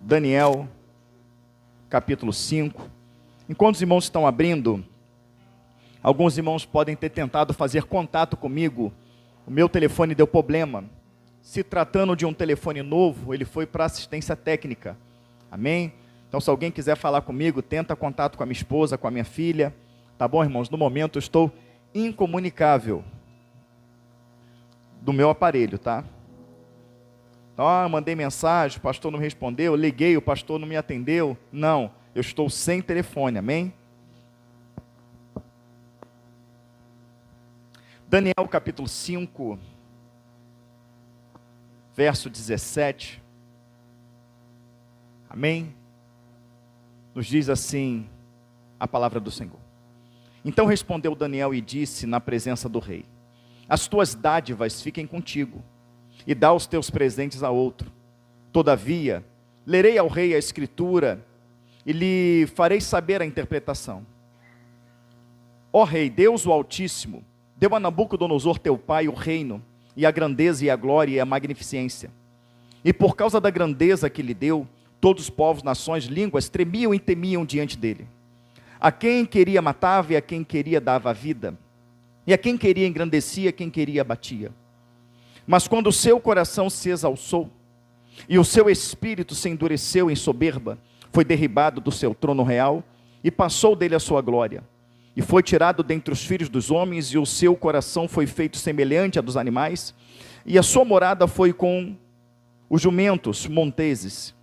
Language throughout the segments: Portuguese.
Daniel, capítulo 5. Enquanto os irmãos estão abrindo, alguns irmãos podem ter tentado fazer contato comigo. O meu telefone deu problema. Se tratando de um telefone novo, ele foi para assistência técnica. Amém? Então, se alguém quiser falar comigo, tenta contato com a minha esposa, com a minha filha. Tá bom, irmãos? No momento eu estou incomunicável do meu aparelho, tá? Então, eu mandei mensagem, o pastor não respondeu, liguei, o pastor não me atendeu. Não, eu estou sem telefone, amém? Daniel capítulo 5, verso 17. Amém? Nos diz assim a palavra do Senhor. Então respondeu Daniel e disse na presença do rei: as tuas dádivas fiquem contigo, e dá os teus presentes a outro. Todavia, lerei ao rei a escritura, e lhe farei saber a interpretação. Ó rei, Deus o Altíssimo, deu a Nabucodonosor teu pai o reino, e a grandeza, e a glória, e a magnificência. E por causa da grandeza que lhe deu, todos os povos, nações, línguas, tremiam e temiam diante dele. A quem queria matava, e a quem queria dava a vida. E a quem queria engrandecia, a quem queria abatia. Mas quando o seu coração se exalçou, e o seu espírito se endureceu em soberba, foi derribado do seu trono real, e passou dele a sua glória. E foi tirado dentre os filhos dos homens, e o seu coração foi feito semelhante a dos animais, e a sua morada foi com os jumentos monteses.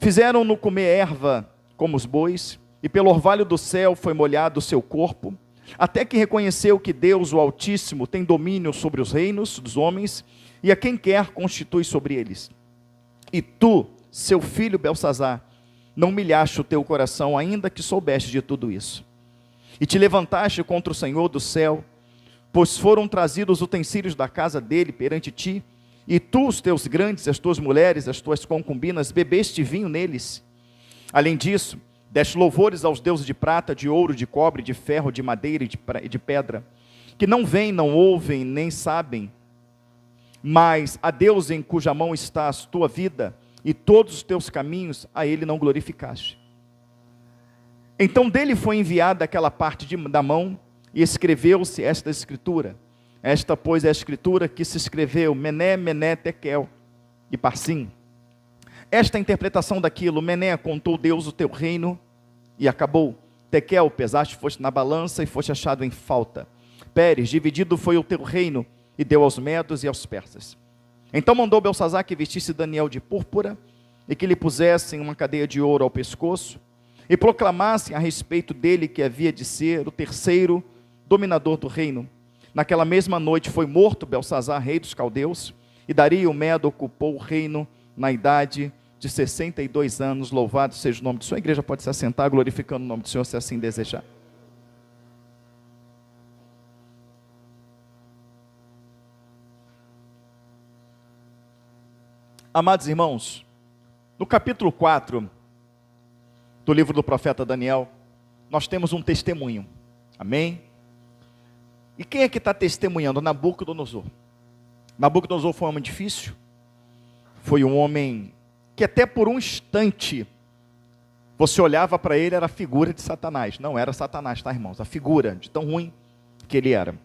Fizeram-no comer erva como os bois, e pelo orvalho do céu foi molhado o seu corpo, até que reconheceu que Deus, o Altíssimo, tem domínio sobre os reinos dos homens, e a quem quer constitui sobre eles. E tu, seu filho Belsazar, não humilhaste o teu coração, ainda que soubeste de tudo isso. E te levantaste contra o Senhor do céu, pois foram trazidos os utensílios da casa dele perante ti, e tu, os teus grandes, as tuas mulheres, as tuas concubinas, bebeste vinho neles. Além disso, deste louvores aos deuses de prata, de ouro, de cobre, de ferro, de madeira e de pedra, que não veem, não ouvem, nem sabem, mas a Deus em cuja mão está a tua vida, e todos os teus caminhos, a ele não glorificaste. Então dele foi enviada aquela parte da mão, e escreveu-se esta escritura. Esta, pois, é a escritura que se escreveu: Mené, Mené, Tekel e Parsim. Esta é a interpretação daquilo: Mené, contou Deus o teu reino, e acabou. Tekel, pesaste, foste na balança, e foste achado em falta. Pérez, dividido foi o teu reino, e deu aos medos e aos persas. Então mandou Belsazar que vestisse Daniel de púrpura, e que lhe pusessem uma cadeia de ouro ao pescoço, e proclamassem a respeito dele que havia de ser o terceiro dominador do reino. Naquela mesma noite foi morto Belsazar, rei dos caldeus, e Dario o Medo ocupou o reino na idade de 62 anos. Louvado seja o nome de sua igreja. Pode se assentar, glorificando o nome do Senhor, se assim desejar. Amados irmãos, no capítulo 4 do livro do profeta Daniel, nós temos um testemunho, amém? E quem é que está testemunhando? Nabucodonosor. Nabucodonosor foi um homem difícil, foi um homem que até por um instante, você olhava para ele, era a figura de Satanás. Não era Satanás, tá, irmãos? A figura de tão ruim que ele era.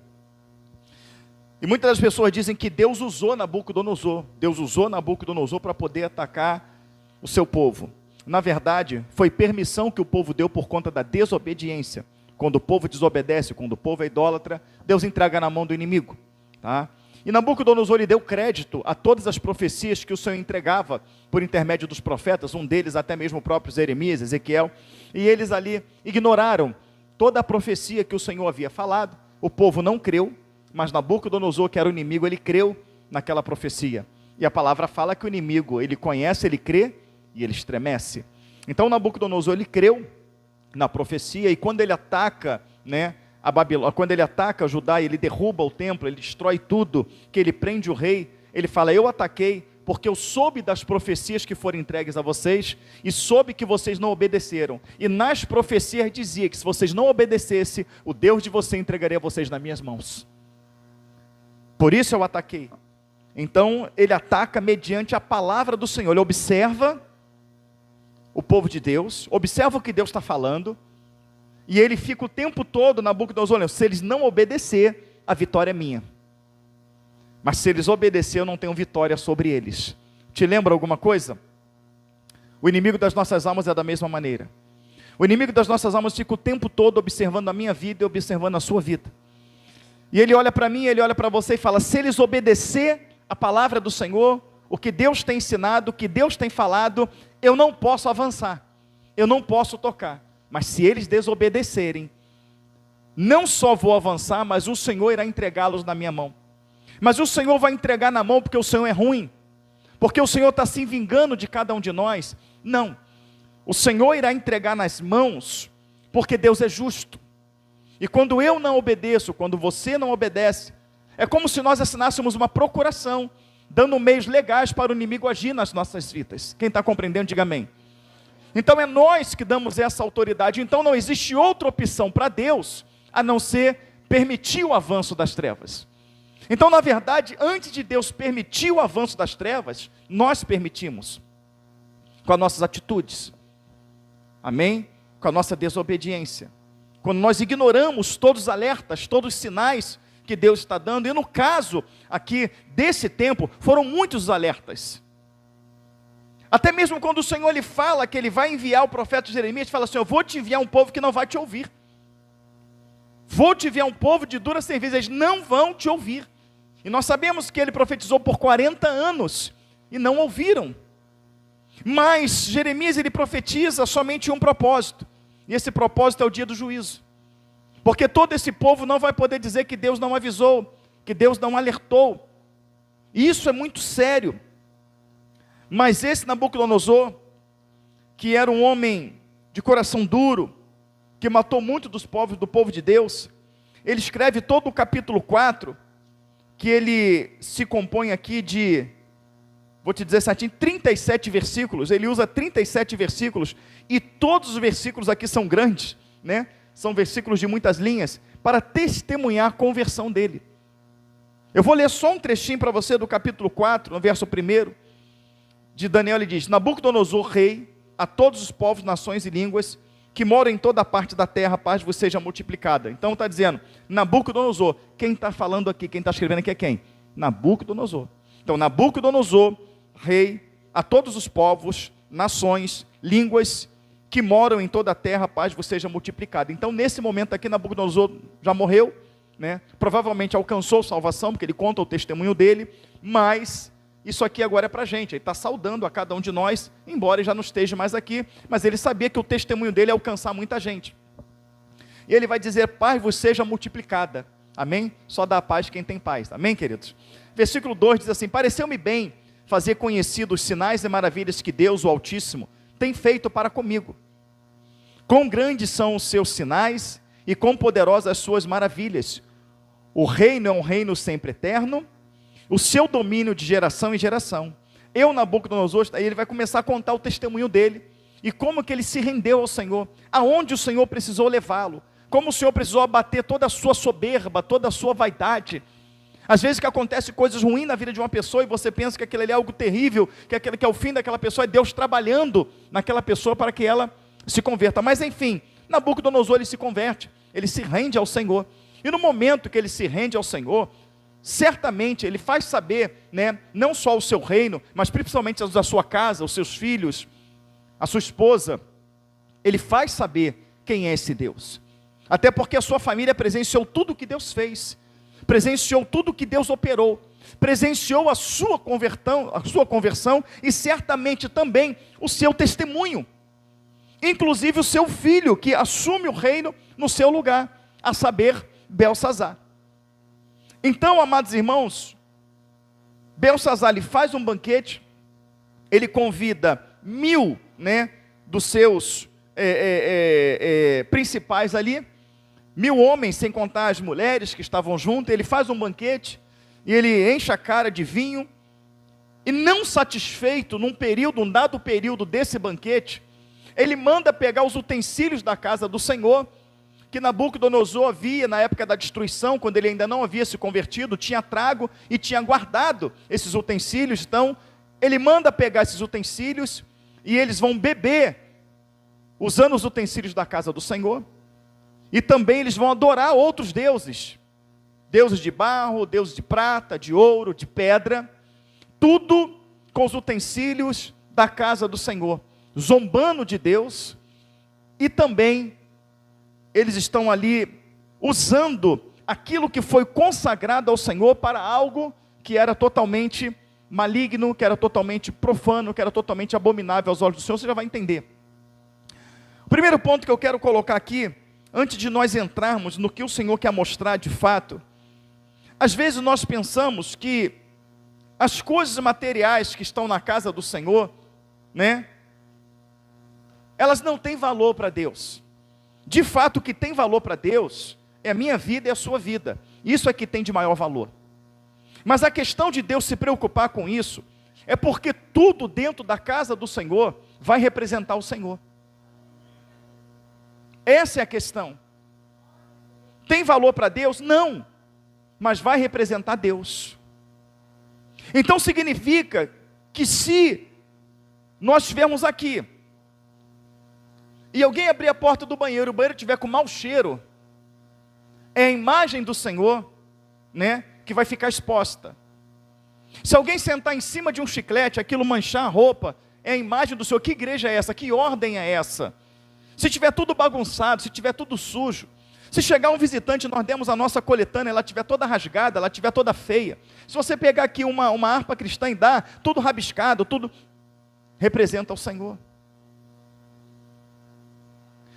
E muitas das pessoas dizem que Deus usou Nabucodonosor. Deus usou Nabucodonosor para poder atacar o seu povo. Na verdade, foi permissão que o povo deu por conta da desobediência. Quando o povo desobedece, quando o povo é idólatra, Deus entrega na mão do inimigo, tá? E Nabucodonosor lhe deu crédito a todas as profecias que o Senhor entregava por intermédio dos profetas, um deles até mesmo o próprio Jeremias, Ezequiel, e eles ali ignoraram toda a profecia que o Senhor havia falado. O povo não creu, mas Nabucodonosor, que era o inimigo, ele creu naquela profecia. E a palavra fala que o inimigo, ele conhece, ele crê e ele estremece. Então Nabucodonosor, ele creu na profecia, e quando ele ataca, a Babilônia, quando ele ataca Judá, ele derruba o templo, ele destrói tudo, que ele prende o rei, ele fala: eu ataquei porque eu soube das profecias que foram entregues a vocês, e soube que vocês não obedeceram, e nas profecias dizia que se vocês não obedecessem, o Deus de você entregaria vocês nas minhas mãos. Por isso eu ataquei. Então ele ataca mediante a palavra do Senhor. Ele observa o povo de Deus, observa o que Deus está falando, e ele fica o tempo todo, Nabucodonosor, olhando, se eles não obedecer, a vitória é minha. Mas se eles obedecer, eu não tenho vitória sobre eles. Te lembra alguma coisa? O inimigo das nossas almas é da mesma maneira. O inimigo das nossas almas fica o tempo todo observando a minha vida e observando a sua vida. E ele olha para mim, ele olha para você e fala, se eles obedecer a palavra do Senhor, o que Deus tem ensinado, o que Deus tem falado, eu não posso avançar, eu não posso tocar. Mas se eles desobedecerem, não só vou avançar, mas o Senhor irá entregá-los na minha mão. Mas o Senhor vai entregar na mão porque o Senhor é ruim, porque o Senhor está se vingando de cada um de nós. Não, o Senhor irá entregar nas mãos, porque Deus é justo. E quando eu não obedeço, quando você não obedece, é como se nós assinássemos uma procuração, dando meios legais para o inimigo agir nas nossas vidas. Quem está compreendendo, diga amém. Então é nós que damos essa autoridade. Então não existe outra opção para Deus, a não ser permitir o avanço das trevas. Então, na verdade, antes de Deus permitir o avanço das trevas, nós permitimos, com as nossas atitudes, amém? Com a nossa desobediência, quando nós ignoramos todos os alertas, todos os sinais que Deus está dando, e no caso aqui desse tempo, foram muitos alertas. Até mesmo quando o Senhor lhe fala que Ele vai enviar o profeta Jeremias, ele fala assim, eu vou te enviar um povo que não vai te ouvir. Vou te enviar um povo de dura serviço, eles não vão te ouvir. E nós sabemos que ele profetizou por 40 anos, e não ouviram. Mas Jeremias, ele profetiza somente um propósito, e esse propósito é o dia do juízo. Porque todo esse povo não vai poder dizer que Deus não avisou, que Deus não alertou. E isso é muito sério. Mas esse Nabucodonosor, que era um homem de coração duro, que matou muito do povo de Deus, ele escreve todo o capítulo 4, que ele se compõe aqui de, vou te dizer certinho, 37 versículos, ele usa 37 versículos, e todos os versículos aqui são grandes, né? São versículos de muitas linhas, para testemunhar a conversão dele. Eu vou ler só um trechinho para você do capítulo 4, no verso 1, de Daniel, ele diz, Nabucodonosor, rei, a todos os povos, nações e línguas, que moram em toda a parte da terra, a paz vos seja multiplicada. Então está dizendo, Nabucodonosor, quem está falando aqui, quem está escrevendo aqui é quem? Nabucodonosor. Então Nabucodonosor, rei, a todos os povos, nações, línguas, que moram em toda a terra, a paz vos seja multiplicada. Então nesse momento aqui, Nabucodonosor já morreu, né? Provavelmente alcançou salvação, porque ele conta o testemunho dele, mas isso aqui agora é para a gente, ele está saudando a cada um de nós, embora ele já não esteja mais aqui, mas ele sabia que o testemunho dele ia alcançar muita gente. E ele vai dizer, paz vos seja multiplicada, amém? Só dá paz quem tem paz, amém, queridos? Versículo 2 diz assim, pareceu-me bem fazer conhecidos os sinais e maravilhas que Deus, o Altíssimo, tem feito para comigo. Quão grandes são os seus sinais e quão poderosas as suas maravilhas. O reino é um reino sempre eterno, o seu domínio de geração em geração. Eu, Nabucodonosor, aí ele vai começar a contar o testemunho dele, e como que ele se rendeu ao Senhor, aonde o Senhor precisou levá-lo, como o Senhor precisou abater toda a sua soberba, toda a sua vaidade. Às vezes que acontece coisas ruins na vida de uma pessoa, e você pensa que aquilo ali é algo terrível, que aquele que é o fim daquela pessoa, é Deus trabalhando naquela pessoa para que ela se converta. Mas enfim, Nabucodonosor, ele se converte, ele se rende ao Senhor, e no momento que ele se rende ao Senhor, certamente ele faz saber, né, não só o seu reino, mas principalmente a sua casa, os seus filhos, a sua esposa, ele faz saber quem é esse Deus, até porque a sua família presenciou tudo que Deus fez, presenciou tudo que Deus operou, presenciou a sua conversão e certamente também o seu testemunho, inclusive o seu filho que assume o reino no seu lugar, a saber, Belsazar. Então, amados irmãos, Belsazar, ele faz um banquete, ele convida 1000, né, dos seus principais ali, 1000 homens, sem contar as mulheres que estavam junto. Ele faz um banquete, e ele enche a cara de vinho, e não satisfeito, um dado período desse banquete, ele manda pegar os utensílios da casa do Senhor, que Nabucodonosor havia, na época da destruição, quando ele ainda não havia se convertido, tinha trago e tinha guardado esses utensílios. Então, ele manda pegar esses utensílios, e eles vão beber usando os utensílios da casa do Senhor, e também eles vão adorar outros deuses, deuses de barro, deuses de prata, de ouro, de pedra, tudo com os utensílios da casa do Senhor, zombando de Deus, e também eles estão ali usando aquilo que foi consagrado ao Senhor para algo que era totalmente maligno, que era totalmente profano, que era totalmente abominável aos olhos do Senhor. Você já vai entender. O primeiro ponto que eu quero colocar aqui, antes de nós entrarmos no que o Senhor quer mostrar de fato, às vezes nós pensamos que as coisas materiais que estão na casa do Senhor, né, elas não têm valor para Deus. De fato, o que tem valor para Deus é a minha vida e a sua vida. Isso é que tem de maior valor. Mas a questão de Deus se preocupar com isso é porque tudo dentro da casa do Senhor vai representar o Senhor. Essa é a questão. Tem valor para Deus? Não. Mas vai representar Deus. Então significa que se nós estivermos aqui e alguém abrir a porta do banheiro, o banheiro estiver com mau cheiro, é a imagem do Senhor, né, que vai ficar exposta. Se alguém sentar em cima de um chiclete, aquilo manchar a roupa, é a imagem do Senhor. Que igreja é essa? Que ordem é essa? Se tiver tudo bagunçado, se tiver tudo sujo, se chegar um visitante, nós demos a nossa coletânea, ela estiver toda rasgada, ela estiver toda feia, se você pegar aqui uma harpa cristã e dar, tudo rabiscado, tudo, representa o Senhor.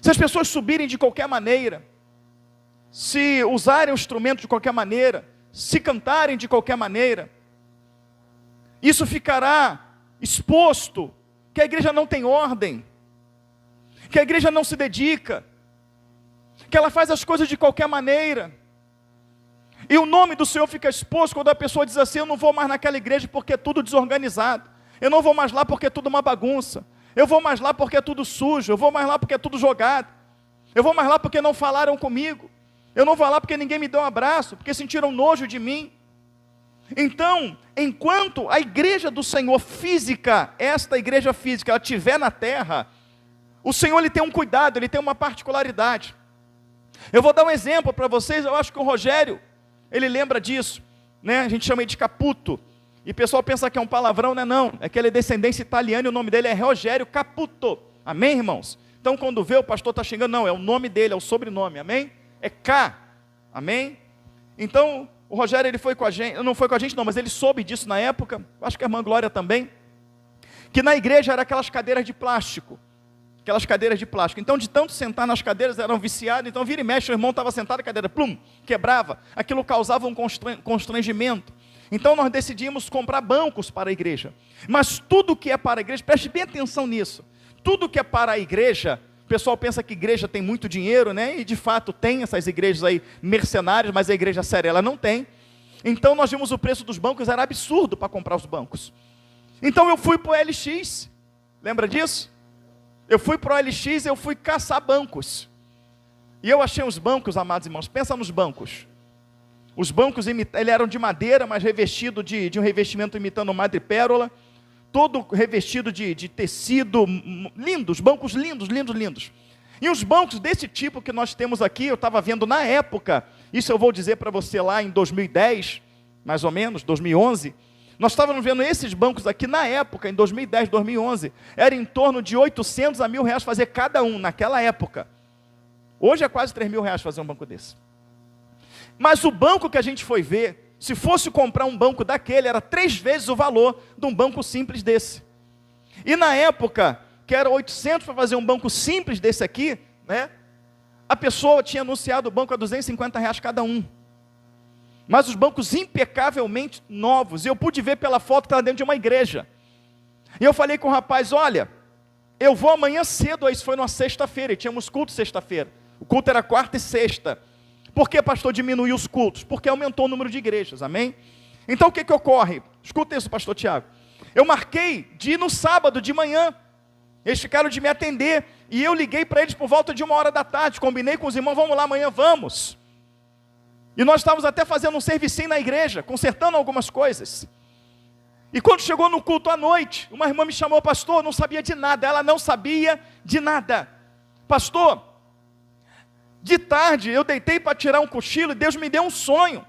Se as pessoas subirem de qualquer maneira, se usarem o instrumento de qualquer maneira, se cantarem de qualquer maneira, isso ficará exposto, que a igreja não tem ordem, que a igreja não se dedica, que ela faz as coisas de qualquer maneira, e o nome do Senhor fica exposto quando a pessoa diz assim: eu não vou mais naquela igreja porque é tudo desorganizado, eu não vou mais lá porque é tudo uma bagunça, eu vou mais lá porque é tudo sujo, eu vou mais lá porque é tudo jogado, eu vou mais lá porque não falaram comigo, eu não vou lá porque ninguém me deu um abraço, porque sentiram nojo de mim. Então, enquanto a igreja do Senhor física, esta igreja física, ela estiver na terra, o Senhor ele tem um cuidado, ele tem uma particularidade. Eu vou dar um exemplo para vocês, eu acho que o Rogério, ele lembra disso, né? A gente chama ele de Caputo, e o pessoal pensa que é um palavrão, não é não, é que ele é descendência italiana e o nome dele é Rogério Caputo, amém, irmãos? Então quando vê o pastor está xingando, não, é o nome dele, é o sobrenome, amém? É K, amém? Então, o Rogério, ele foi com a gente, não foi com a gente não, mas ele soube disso na época, acho que a irmã Glória também, que na igreja era aquelas cadeiras de plástico, então de tanto sentar nas cadeiras, eram viciados, então vira e mexe, o irmão estava sentado, a cadeira, plum, quebrava, aquilo causava um constrangimento, então nós decidimos comprar bancos para a igreja, mas tudo que é para a igreja, preste bem atenção nisso, tudo que é para a igreja, o pessoal pensa que igreja tem muito dinheiro, né? E de fato tem essas igrejas aí mercenárias, mas a igreja séria ela não tem. Então nós vimos o preço dos bancos, era absurdo para comprar os bancos. Então eu fui para o LX, lembra disso? Eu fui para o LX, eu fui caçar bancos. E eu achei uns bancos, amados irmãos, pensa nos bancos. Os bancos eles eram de madeira, mas revestido de um revestimento imitando madrepérola, todo revestido de tecido, lindos, bancos lindos, lindos, lindos. E os bancos desse tipo que nós temos aqui, eu estava vendo na época, isso eu vou dizer para você lá em 2010, mais ou menos, 2011, nós estávamos vendo esses bancos aqui na época, em 2010, 2011, era em torno de 800 a R$1.000 fazer cada um, naquela época. Hoje é quase R$3.000 fazer um banco desse. Mas o banco que a gente foi ver, se fosse comprar um banco daquele, era 3 vezes o valor de um banco simples desse. E na época, que era 800 para fazer um banco simples desse aqui, né? A pessoa tinha anunciado o banco a R$250 cada um. Mas os bancos impecavelmente novos. E eu pude ver pela foto que estava dentro de uma igreja. E eu falei com o rapaz, olha, eu vou amanhã cedo, isso foi numa sexta-feira, e tínhamos culto sexta-feira. O culto era quarta e sexta. Por que, pastor, diminuiu os cultos? Porque aumentou o número de igrejas, amém? Então o que ocorre? Escuta isso, pastor Tiago. Eu marquei de ir no sábado de manhã, eles ficaram de me atender, e eu liguei para eles por volta de 1h da tarde, combinei com os irmãos, vamos lá amanhã, vamos. E nós estávamos até fazendo um servicinho na igreja, consertando algumas coisas. E quando chegou no culto à noite, uma irmã me chamou, pastor, não sabia de nada, ela não sabia de nada. Pastor, de tarde eu deitei para tirar um cochilo e Deus me deu um sonho.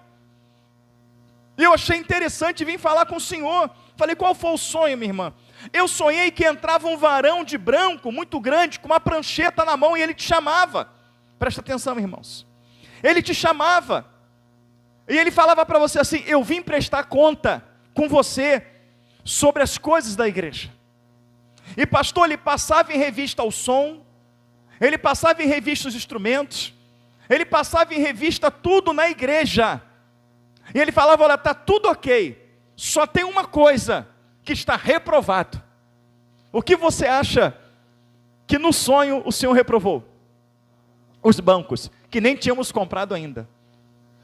E eu achei interessante vir falar com o senhor. Falei, qual foi o sonho, minha irmã? Eu sonhei que entrava um varão de branco, muito grande, com uma prancheta na mão, e ele te chamava. Presta atenção, irmãos. Ele te chamava. E ele falava para você assim, eu vim prestar conta com você sobre as coisas da igreja. E pastor, ele passava em revista o som, ele passava em revista os instrumentos, ele passava em revista tudo na igreja. E ele falava, olha, está tudo ok, só tem uma coisa que está reprovado. O que você acha que no sonho o Senhor reprovou? Os bancos, que nem tínhamos comprado ainda,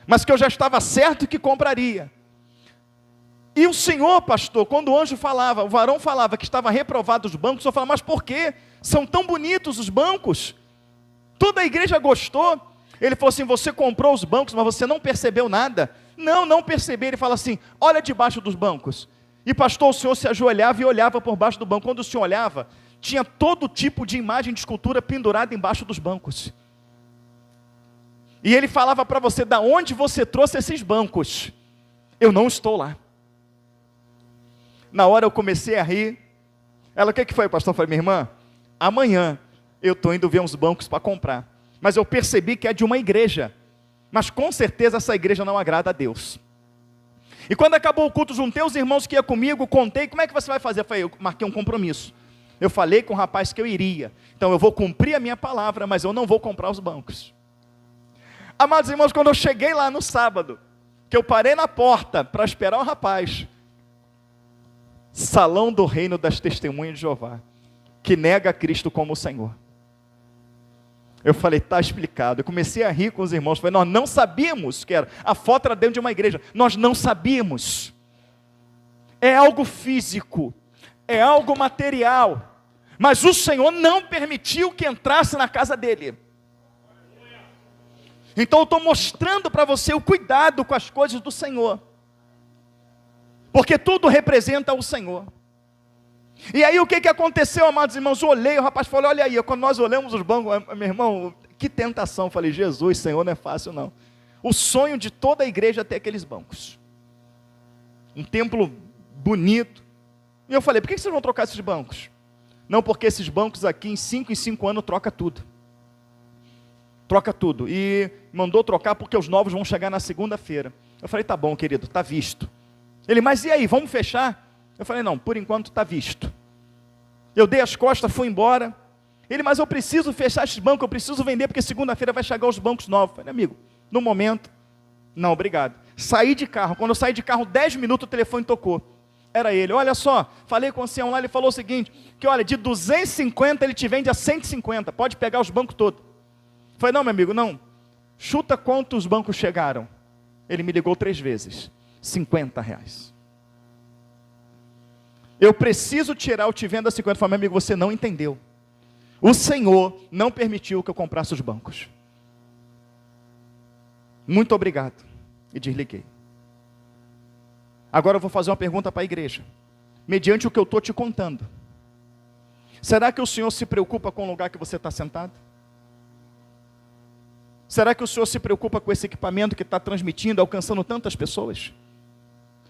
mas que eu já estava certo que compraria. E o Senhor, pastor, quando o anjo falava, o varão falava que estava reprovado os bancos, eu falava, mas por quê? São tão bonitos os bancos, toda a igreja gostou. Ele falou assim, você comprou os bancos, mas você não percebeu nada? Não percebi. Ele fala assim, olha debaixo dos bancos. E pastor, o senhor se ajoelhava e olhava por baixo do banco. Quando o senhor olhava, tinha todo tipo de imagem de escultura pendurada embaixo dos bancos. E ele falava para você, da onde você trouxe esses bancos? Eu não estou lá. Na hora eu comecei a rir. Ela, o que foi, pastor? Eu falei, minha irmã, amanhã eu estou indo ver uns bancos para comprar. Mas eu percebi que é de uma igreja. Mas com certeza essa igreja não agrada a Deus. E quando acabou o culto, juntei os irmãos que iam comigo, contei, como é que você vai fazer? Eu falei, eu marquei um compromisso. Eu falei com o rapaz que eu iria. Então eu vou cumprir a minha palavra, mas eu não vou comprar os bancos. Amados irmãos, quando eu cheguei lá no sábado, que eu parei na porta para esperar o rapaz, salão do reino das testemunhas de Jeová, que nega a Cristo como o Senhor. Eu falei, está explicado. Eu comecei a rir com os irmãos. Falei, nós não sabíamos que era. A foto era dentro de uma igreja. Nós não sabíamos. É algo físico. É algo material. Mas o Senhor não permitiu que entrasse na casa dele. Então eu estou mostrando para você o cuidado com as coisas do Senhor. Porque tudo representa o Senhor. E aí o que aconteceu, amados irmãos? Eu olhei, o rapaz falou, olha aí, quando nós olhamos os bancos, meu irmão, que tentação. Eu falei, Jesus, Senhor, não é fácil não. O sonho de toda a igreja é ter aqueles bancos. Um templo bonito. E eu falei, por que vocês vão trocar esses bancos? Não, porque esses bancos aqui, em 5 anos, troca tudo. Troca tudo. E mandou trocar porque os novos vão chegar na segunda-feira. Eu falei, tá bom, querido, tá visto. Ele, mas e aí, vamos fechar? Eu falei, não, por enquanto está visto. Eu dei as costas, fui embora. Ele, mas eu preciso fechar esses bancos, eu preciso vender, porque segunda-feira vai chegar os bancos novos. Eu falei, amigo, no momento, não, obrigado. Saí de carro, quando eu saí de carro, 10 minutos o telefone tocou. Era ele, olha só, falei com o ancião lá, ele falou o seguinte, que olha, de 250 ele te vende a 150, pode pegar os bancos todos. Eu falei, não, meu amigo, não. Chuta quantos bancos chegaram. Ele me ligou 3 vezes. R$50. Eu preciso tirar o te vendo a 50. Eu falei, meu amigo, você não entendeu. O Senhor não permitiu que eu comprasse os bancos. Muito obrigado. E desliguei. Agora eu vou fazer uma pergunta para a igreja. Mediante o que eu estou te contando. Será que o Senhor se preocupa com o lugar que você está sentado? Será que o Senhor se preocupa com esse equipamento que está transmitindo, alcançando tantas pessoas?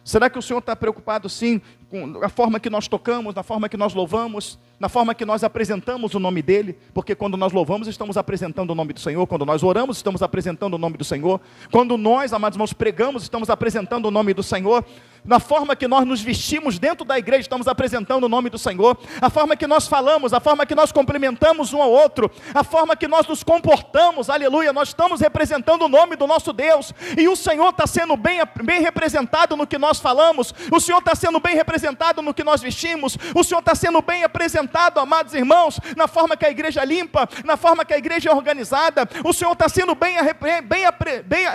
Será que o Senhor está preocupado sim com a forma que nós tocamos, na forma que nós louvamos, na forma que nós apresentamos o nome dEle? Porque quando nós louvamos, estamos apresentando o nome do Senhor. Quando nós oramos, estamos apresentando o nome do Senhor. Quando nós, amados irmãos, pregamos, estamos apresentando o nome do Senhor. Na forma que nós nos vestimos dentro da igreja, estamos apresentando o nome do Senhor. A forma que nós falamos, a forma que nós cumprimentamos um ao outro, a forma que nós nos comportamos, aleluia, nós estamos representando o nome do nosso Deus. E o Senhor está sendo bem representado no que nós falamos. O Senhor está sendo bem representado no que nós vestimos. O Senhor está sendo bem apresentado, amados irmãos, na forma que a igreja é limpa, na forma que a igreja é organizada. O Senhor está sendo bem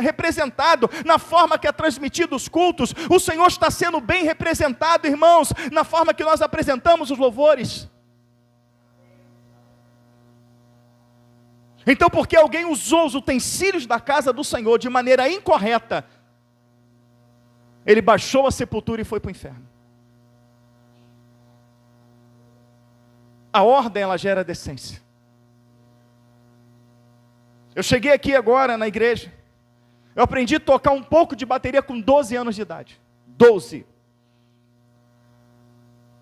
representado na forma que é transmitido os cultos. O Senhor está sendo bem representado, irmãos, na forma que nós apresentamos os louvores. Então, porque alguém usou os utensílios da casa do Senhor de maneira incorreta, ele baixou a sepultura e foi para o inferno. A ordem, ela gera decência. Eu cheguei aqui agora na igreja, eu aprendi a tocar um pouco de bateria com 12 anos de idade. 12.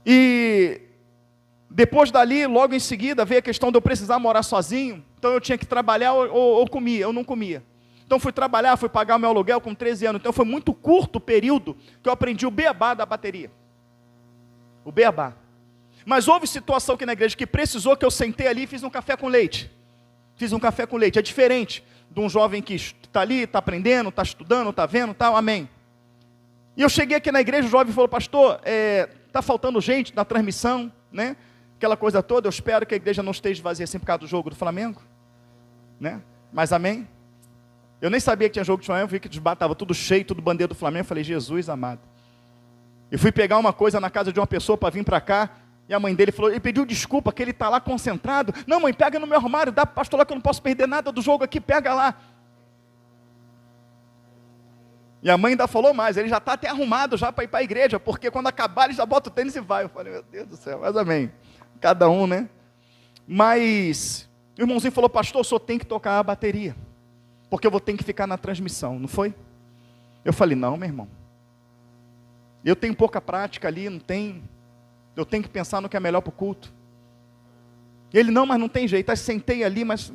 E depois dali, logo em seguida, veio a questão de eu precisar morar sozinho. Então eu tinha que trabalhar ou comia, eu não comia. Então fui trabalhar, fui pagar o meu aluguel com 13 anos. Então foi muito curto o período que eu aprendi o beabá da bateria. O beabá. Mas houve situação aqui na igreja que precisou que eu sentei ali e fiz um café com leite. Fiz um café com leite. É diferente de um jovem que está ali, está aprendendo, está estudando, está vendo, tal, amém. E eu cheguei aqui na igreja, o jovem falou, pastor, está faltando gente na transmissão, né? Aquela coisa toda, eu espero que a igreja não esteja vazia assim por causa do jogo do Flamengo, né? Mas amém. Eu nem sabia que tinha jogo de Flamengo, vi que estava tudo cheio, tudo bandeira do Flamengo, eu falei, Jesus amado. E fui pegar uma coisa na casa de uma pessoa para vir para cá, e a mãe dele falou, ele pediu desculpa, que ele está lá concentrado. Não, mãe, pega no meu armário, dá para o pastor lá que eu não posso perder nada do jogo aqui, pega lá. E a mãe ainda falou mais, ele já está até arrumado já para ir para a igreja, porque quando acabar ele já bota o tênis e vai. Eu falei, meu Deus do céu, mas amém. Cada um, né? Mas o irmãozinho falou, pastor, o senhor tem que tocar a bateria, porque eu vou ter que ficar na transmissão, não foi? Eu falei, não, meu irmão. Eu tenho pouca prática ali, não tem. Eu tenho que pensar no que é melhor para o culto. Ele, não, mas não tem jeito. Aí sentei ali, mas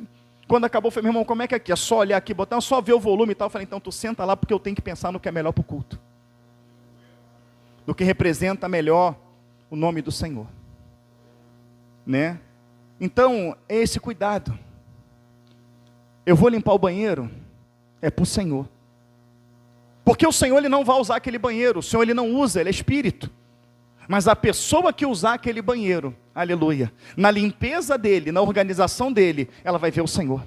quando acabou, eu falei, meu irmão, como é que é aqui? É só olhar aqui, botar, só ver o volume e tal. Eu falei, então tu senta lá, porque eu tenho que pensar no que é melhor para o culto. Do que representa melhor o nome do Senhor. Né? Então, é esse cuidado. Eu vou limpar o banheiro, é para o Senhor. Porque o Senhor ele não vai usar aquele banheiro, o Senhor ele não usa, ele é espírito. Mas a pessoa que usar aquele banheiro, aleluia, na limpeza dele, na organização dele, ela vai ver o Senhor.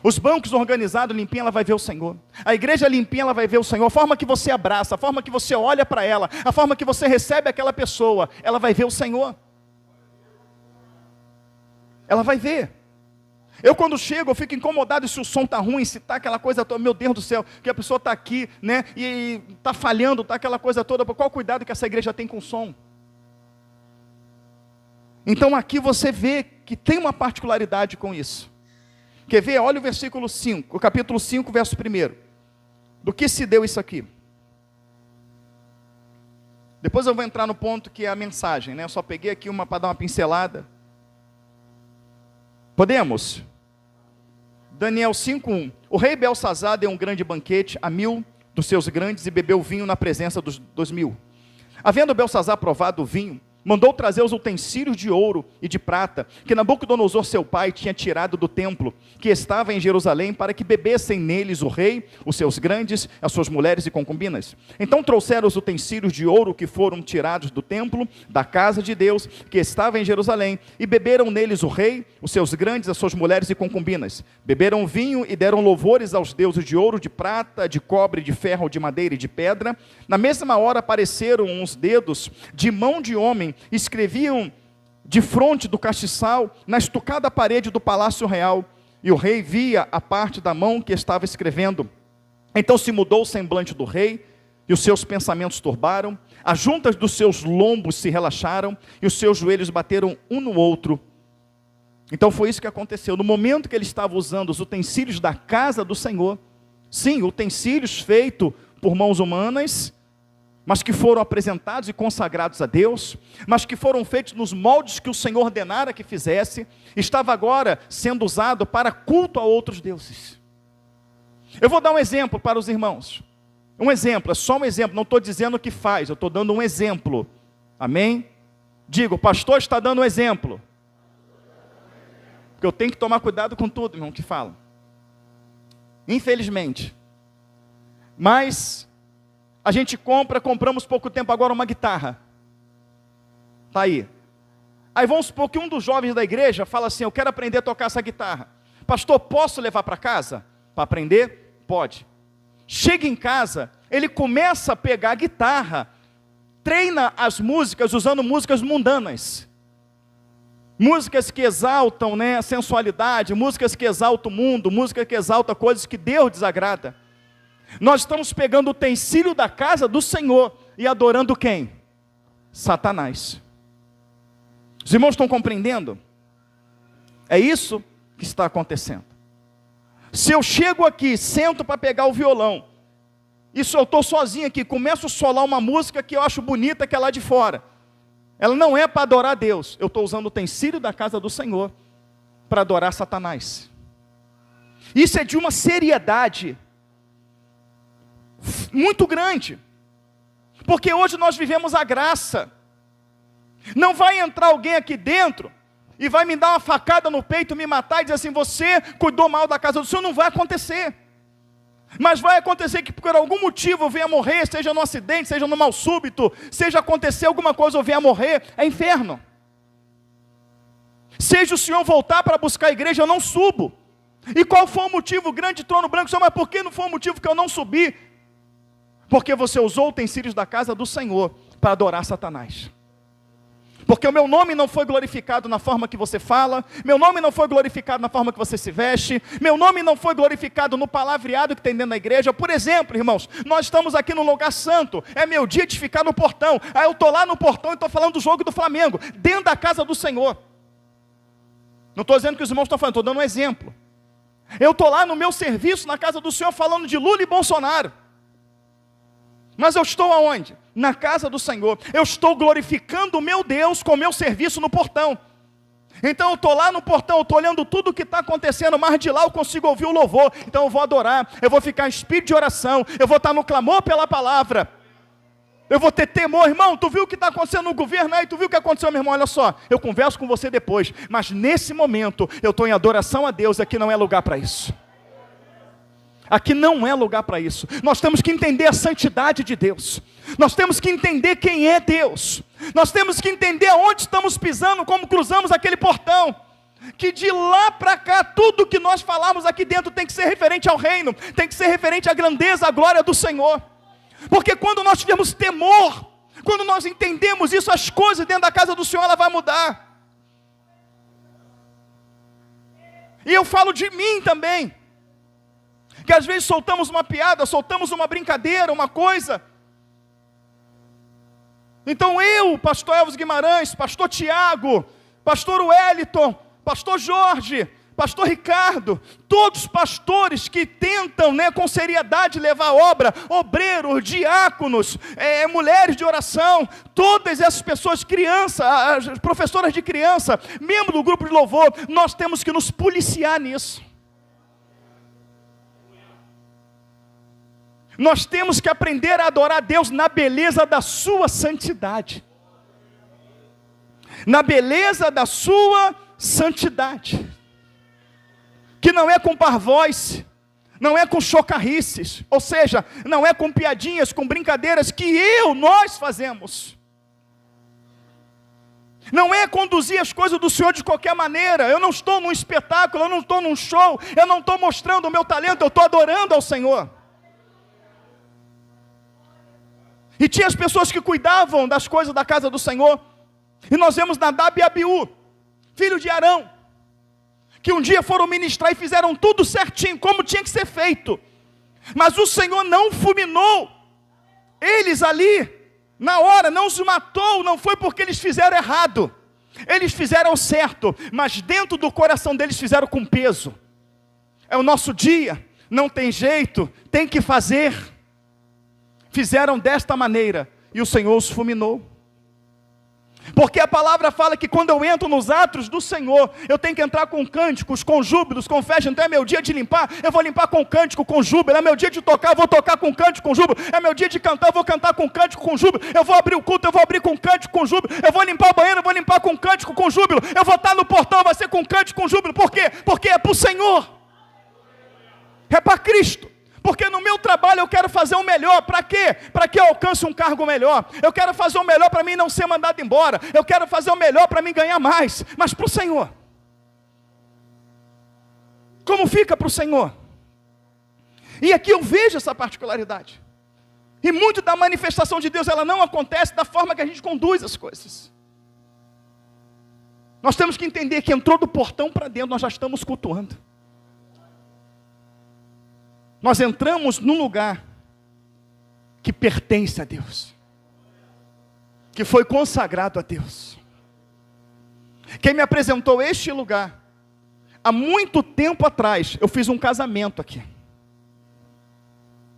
Os bancos organizados, limpinha, ela vai ver o Senhor. A igreja limpinha, ela vai ver o Senhor. A forma que você abraça, a forma que você olha para ela, a forma que você recebe aquela pessoa, ela vai ver o Senhor. Ela vai ver. Eu quando chego, eu fico incomodado se o som está ruim, se está aquela coisa toda, meu Deus do céu, que a pessoa está aqui, né, e está falhando, está aquela coisa toda, qual o cuidado que essa igreja tem com o som? Então aqui você vê que tem uma particularidade com isso. Quer ver? Olha o versículo 5, o capítulo 5, verso 1. Do que se deu isso aqui? Depois eu vou entrar no ponto que é a mensagem, né, eu só peguei aqui uma para dar uma pincelada. Podemos? Daniel 5:1. O rei Belsazar deu um grande banquete a 1000 dos seus grandes e bebeu vinho na presença dos 1000. Havendo Belsazar provado o vinho, mandou trazer os utensílios de ouro e de prata, que Nabucodonosor seu pai tinha tirado do templo, que estava em Jerusalém, para que bebessem neles o rei, os seus grandes, as suas mulheres e concubinas. Então trouxeram os utensílios de ouro que foram tirados do templo, da casa de Deus, que estava em Jerusalém, e beberam neles o rei, os seus grandes, as suas mulheres e concubinas. Beberam vinho e deram louvores aos deuses de ouro, de prata, de cobre, de ferro, de madeira e de pedra. Na mesma hora apareceram uns dedos de mão de homem, escreviam de fronte do castiçal, na estucada parede do palácio real, e o rei via a parte da mão que estava escrevendo. Então se mudou o semblante do rei, e os seus pensamentos turbaram, as juntas dos seus lombos se relaxaram, e os seus joelhos bateram um no outro. Então foi isso que aconteceu, no momento que ele estava usando os utensílios da casa do Senhor, sim, utensílios feitos por mãos humanas, mas que foram apresentados e consagrados a Deus, mas que foram feitos nos moldes que o Senhor ordenara que fizesse, estava agora sendo usado para culto a outros deuses. Eu vou dar um exemplo para os irmãos, um exemplo, é só um exemplo, não estou dizendo o que faz, eu estou dando um exemplo, amém? Digo, o pastor está dando um exemplo, porque eu tenho que tomar cuidado com tudo, irmão, que fala, infelizmente, mas a gente compramos pouco tempo agora uma guitarra. Está aí. Aí vamos supor que um dos jovens da igreja fala assim, eu quero aprender a tocar essa guitarra. Pastor, posso levar para casa? Para aprender? Pode. Chega em casa, ele começa a pegar a guitarra, treina as músicas usando músicas mundanas. Músicas que exaltam, né, a sensualidade, músicas que exaltam o mundo, música que exalta coisas que Deus desagrada. Nós estamos pegando o utensílio da casa do Senhor e adorando quem? Satanás. Os irmãos estão compreendendo? É isso que está acontecendo. Se eu chego aqui, sento para pegar o violão, e se eu estou sozinho aqui, começo a solar uma música que eu acho bonita, que é lá de fora, ela não é para adorar a Deus, eu estou usando o utensílio da casa do Senhor para adorar Satanás. Isso é de uma seriedade muito grande, porque hoje nós vivemos a graça. Não vai entrar alguém aqui dentro e vai me dar uma facada no peito, me matar e dizer assim: você cuidou mal da casa do Senhor. Não vai acontecer. Mas vai acontecer que por algum motivo eu venha morrer, seja num acidente, seja num mal súbito, seja acontecer alguma coisa eu venha morrer, é inferno. Seja o Senhor voltar para buscar a igreja, eu não subo. E qual foi o motivo? O grande trono branco, Senhor, mas por que não foi o motivo que eu não subi? Porque você usou utensílios da casa do Senhor para adorar Satanás. Porque o meu nome não foi glorificado na forma que você fala, meu nome não foi glorificado na forma que você se veste, meu nome não foi glorificado no palavreado que tem dentro da igreja. Por exemplo, irmãos, nós estamos aqui no lugar santo, é meu dia de ficar no portão, aí eu estou lá no portão e estou falando do jogo do Flamengo, dentro da casa do Senhor. Não estou dizendo que os irmãos estão falando, estou dando um exemplo. Eu estou lá no meu serviço, na casa do Senhor, falando de Lula e Bolsonaro. Mas eu estou aonde? Na casa do Senhor. Eu estou glorificando o meu Deus com o meu serviço no portão. Então eu estou lá no portão, eu estou olhando tudo o que está acontecendo, mas de lá eu consigo ouvir o louvor. Então eu vou adorar, eu vou ficar em espírito de oração, eu vou estar no clamor pela palavra. Eu vou ter temor. Irmão, tu viu o que está acontecendo no governo aí? Tu viu o que aconteceu, meu irmão? Olha só, eu converso com você depois, mas nesse momento eu estou em adoração a Deus. Aqui não é lugar para isso. Aqui não é lugar para isso. Nós temos que entender a santidade de Deus. Nós temos que entender quem é Deus. Nós temos que entender aonde estamos pisando, como cruzamos aquele portão. Que de lá para cá, tudo que nós falamos aqui dentro tem que ser referente ao reino, tem que ser referente à grandeza, à glória do Senhor. Porque quando nós tivermos temor, quando nós entendemos isso, as coisas dentro da casa do Senhor, ela vai mudar. E eu falo de mim também. Que às vezes soltamos uma piada, soltamos uma brincadeira, uma coisa. Então eu, pastor Elvis Guimarães, pastor Tiago, pastor Wellington, pastor Jorge, pastor Ricardo, todos pastores que tentam, com seriedade levar a obra, obreiros, diáconos, mulheres de oração, todas essas pessoas, crianças, professoras de criança, membros do grupo de louvor, nós temos que nos policiar nisso. Nós temos que aprender a adorar a Deus na beleza da sua santidade. Na beleza da sua santidade. Que não é com parvoice, não é com chocarrices, ou seja, não é com piadinhas, com brincadeiras que nós fazemos. Não é conduzir as coisas do Senhor de qualquer maneira. Eu não estou num espetáculo, eu não estou num show, eu não estou mostrando o meu talento, eu estou adorando ao Senhor. E tinha as pessoas que cuidavam das coisas da casa do Senhor. E nós vemos Nadab e Abiú, filho de Arão, que um dia foram ministrar e fizeram tudo certinho, como tinha que ser feito. Mas o Senhor não fulminou eles ali, na hora, não os matou, não foi porque eles fizeram errado. Eles fizeram certo, mas dentro do coração deles fizeram com peso. É o nosso dia, não tem jeito, tem que fazer. Fizeram desta maneira, e o Senhor os fulminou. Porque a palavra fala que quando eu entro nos atos do Senhor, eu tenho que entrar com cânticos, com júbilos, com festa. Então é meu dia de limpar, eu vou limpar com cântico, com júbilo. É meu dia de tocar, eu vou tocar com cântico, com júbilo. É meu dia de cantar, eu vou cantar com cântico, com júbilo. Eu vou abrir o culto, eu vou abrir com cântico, com júbilo. Eu vou limpar o banheiro, eu vou limpar com cântico, com júbilo. Eu vou estar no portão, vai ser com cântico, com júbilo. Por quê? Porque é para o Senhor. É para Cristo. Porque no meu trabalho eu quero fazer o melhor. Para quê? Para que eu alcance um cargo melhor. Eu quero fazer o melhor para mim não ser mandado embora. Eu quero fazer o melhor para mim ganhar mais. Mas para o Senhor. Como fica para o Senhor? E aqui eu vejo essa particularidade. E muito da manifestação de Deus, ela não acontece da forma que a gente conduz as coisas. Nós temos que entender que entrou do portão para dentro, nós já estamos cultuando. Nós entramos num lugar que pertence a Deus, que foi consagrado a Deus. Quem me apresentou este lugar, há muito tempo atrás, eu fiz um casamento aqui.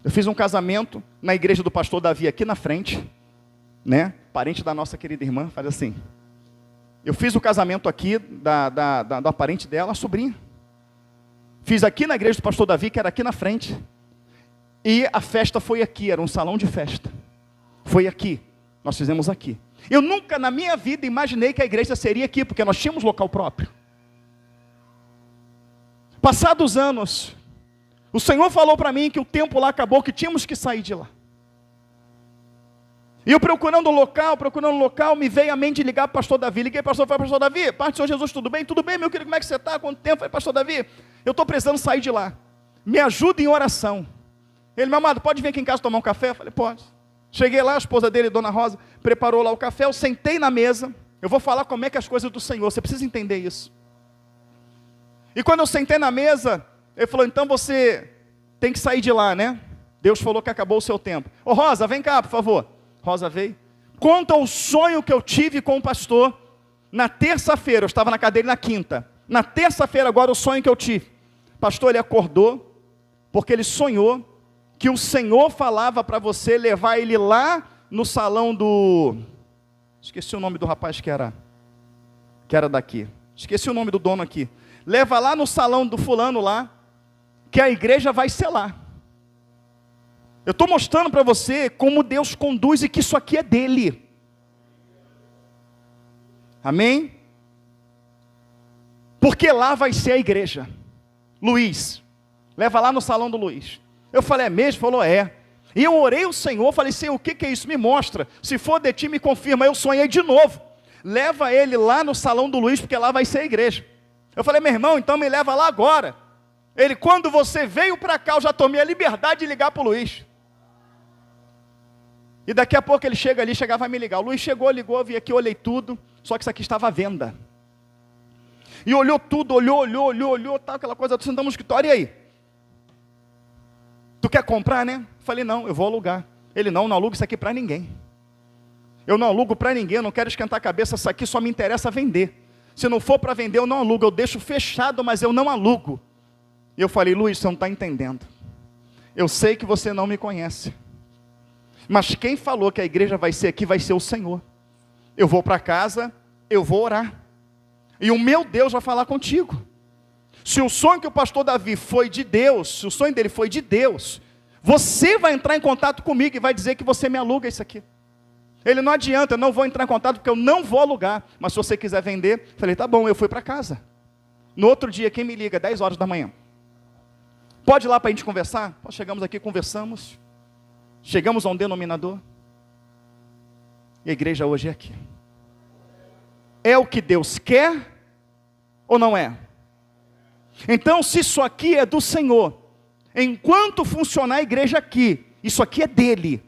Eu fiz um casamento na igreja do pastor Davi, aqui na frente, né? Parente da nossa querida irmã, faz assim. Eu fiz o casamento aqui da parente dela, a sobrinha. Fiz aqui na igreja do pastor Davi, que era aqui na frente. E a festa foi aqui, era um salão de festa. Foi aqui, nós fizemos aqui. Eu nunca na minha vida imaginei que a igreja seria aqui, porque nós tínhamos local próprio. Passados anos, o Senhor falou para mim que o tempo lá acabou, que tínhamos que sair de lá. E eu procurando um local, me veio a mente de ligar para o pastor Davi. Liguei para o pastor, falei, pastor Davi, Paz do Senhor Jesus, tudo bem? Tudo bem, meu querido, como é que você está? Quanto tempo? Falei, pastor Davi, eu estou precisando sair de lá. Me ajuda em oração. Ele, meu amado, pode vir aqui em casa tomar um café? Eu falei, pode. Cheguei lá, a esposa dele, Dona Rosa, preparou lá o café, eu sentei na mesa. Eu vou falar como é que as coisas do Senhor, você precisa entender isso. E quando eu sentei na mesa, ele falou, então você tem que sair de lá, né? Deus falou que acabou o seu tempo. Ô Rosa, vem cá, por favor. Rosa veio. Conta o sonho que eu tive com o pastor na terça-feira. Eu estava na cadeira na quinta. Na terça-feira agora o sonho que eu tive. Pastor, ele acordou, porque ele sonhou que o Senhor falava para você levar ele lá no salão do... Esqueci o nome do rapaz que era daqui. Esqueci o nome do dono aqui. Leva lá no salão do fulano lá, que a igreja vai ser lá. Eu estou mostrando para você como Deus conduz e que isso aqui é dele. Amém? Porque lá vai ser a igreja. Luiz, leva lá no salão do Luiz. Eu falei, é mesmo? Falou, é. E eu orei ao Senhor, falei, Senhor, o que é isso? Me mostra. Se for de ti, me confirma. Eu sonhei de novo. Leva ele lá no salão do Luiz, porque lá vai ser a igreja. Eu falei, meu irmão, então me leva lá agora. Ele, quando você veio para cá, eu já tomei a liberdade de ligar para o Luiz. E daqui a pouco ele chega ali, vai me ligar. O Luiz chegou, ligou, vi aqui, olhei tudo, só que isso aqui estava à venda. E olhou tudo, olhou, tal, aquela coisa, sentamos no escritório, e aí? Tu quer comprar, né? Falei, não, eu vou alugar. Ele, não alugo isso aqui para ninguém. Eu não alugo para ninguém, eu não quero esquentar a cabeça, isso aqui só me interessa vender. Se não for para vender, eu não alugo, eu deixo fechado, mas eu não alugo. E eu falei, Luiz, você não está entendendo. Eu sei que você não me conhece. Mas quem falou que a igreja vai ser aqui, vai ser o Senhor. Eu vou para casa, eu vou orar. E o meu Deus vai falar contigo. Se o sonho que o pastor Davi foi de Deus, se o sonho dele foi de Deus, você vai entrar em contato comigo e vai dizer que você me aluga isso aqui. Ele, não adianta, eu não vou entrar em contato porque eu não vou alugar. Mas se você quiser vender, falei, tá bom, eu fui para casa. No outro dia, quem me liga? 10 horas da manhã. Pode ir lá para a gente conversar? Nós chegamos aqui, conversamos. Chegamos a um denominador. E a igreja hoje é aqui. É o que Deus quer ou não é? Então, se isso aqui é do Senhor, enquanto funcionar a igreja aqui, isso aqui é dele.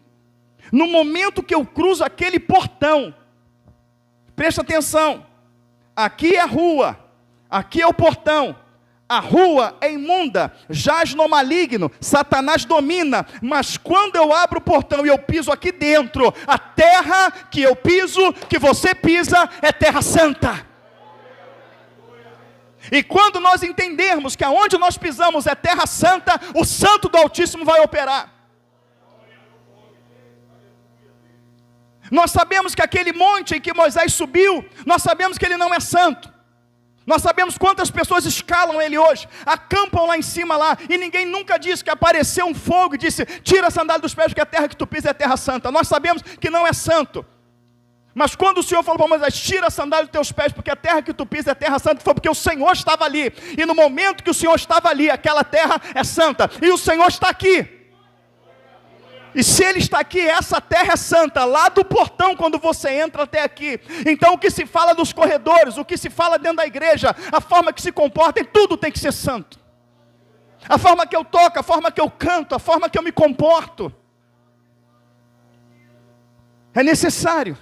No momento que eu cruzo aquele portão, presta atenção, aqui é a rua, aqui é o portão, a rua é imunda, jaz no maligno, Satanás domina, mas quando eu abro o portão e eu piso aqui dentro, a terra que eu piso, que você pisa, é terra santa. E quando nós entendermos que aonde nós pisamos é terra santa, o santo do Altíssimo vai operar. Nós sabemos que aquele monte em que Moisés subiu, nós sabemos que ele não é santo. Nós sabemos quantas pessoas escalam ele hoje, acampam lá em cima lá, e ninguém nunca disse que apareceu um fogo e disse, tira a sandália dos pés, porque a terra que tu pisa é terra santa. Nós sabemos que não é santo. Mas quando o Senhor falou para Moisés, tira a sandália dos teus pés, porque a terra que tu pisa é terra santa, foi porque o Senhor estava ali. E no momento que o Senhor estava ali, aquela terra é santa. E o Senhor está aqui. E se Ele está aqui, essa terra é santa, lá do portão, quando você entra até aqui. Então o que se fala nos corredores, o que se fala dentro da igreja, a forma que se comporta, tudo tem que ser santo. A forma que eu toco, a forma que eu canto, a forma que eu me comporto. É necessário.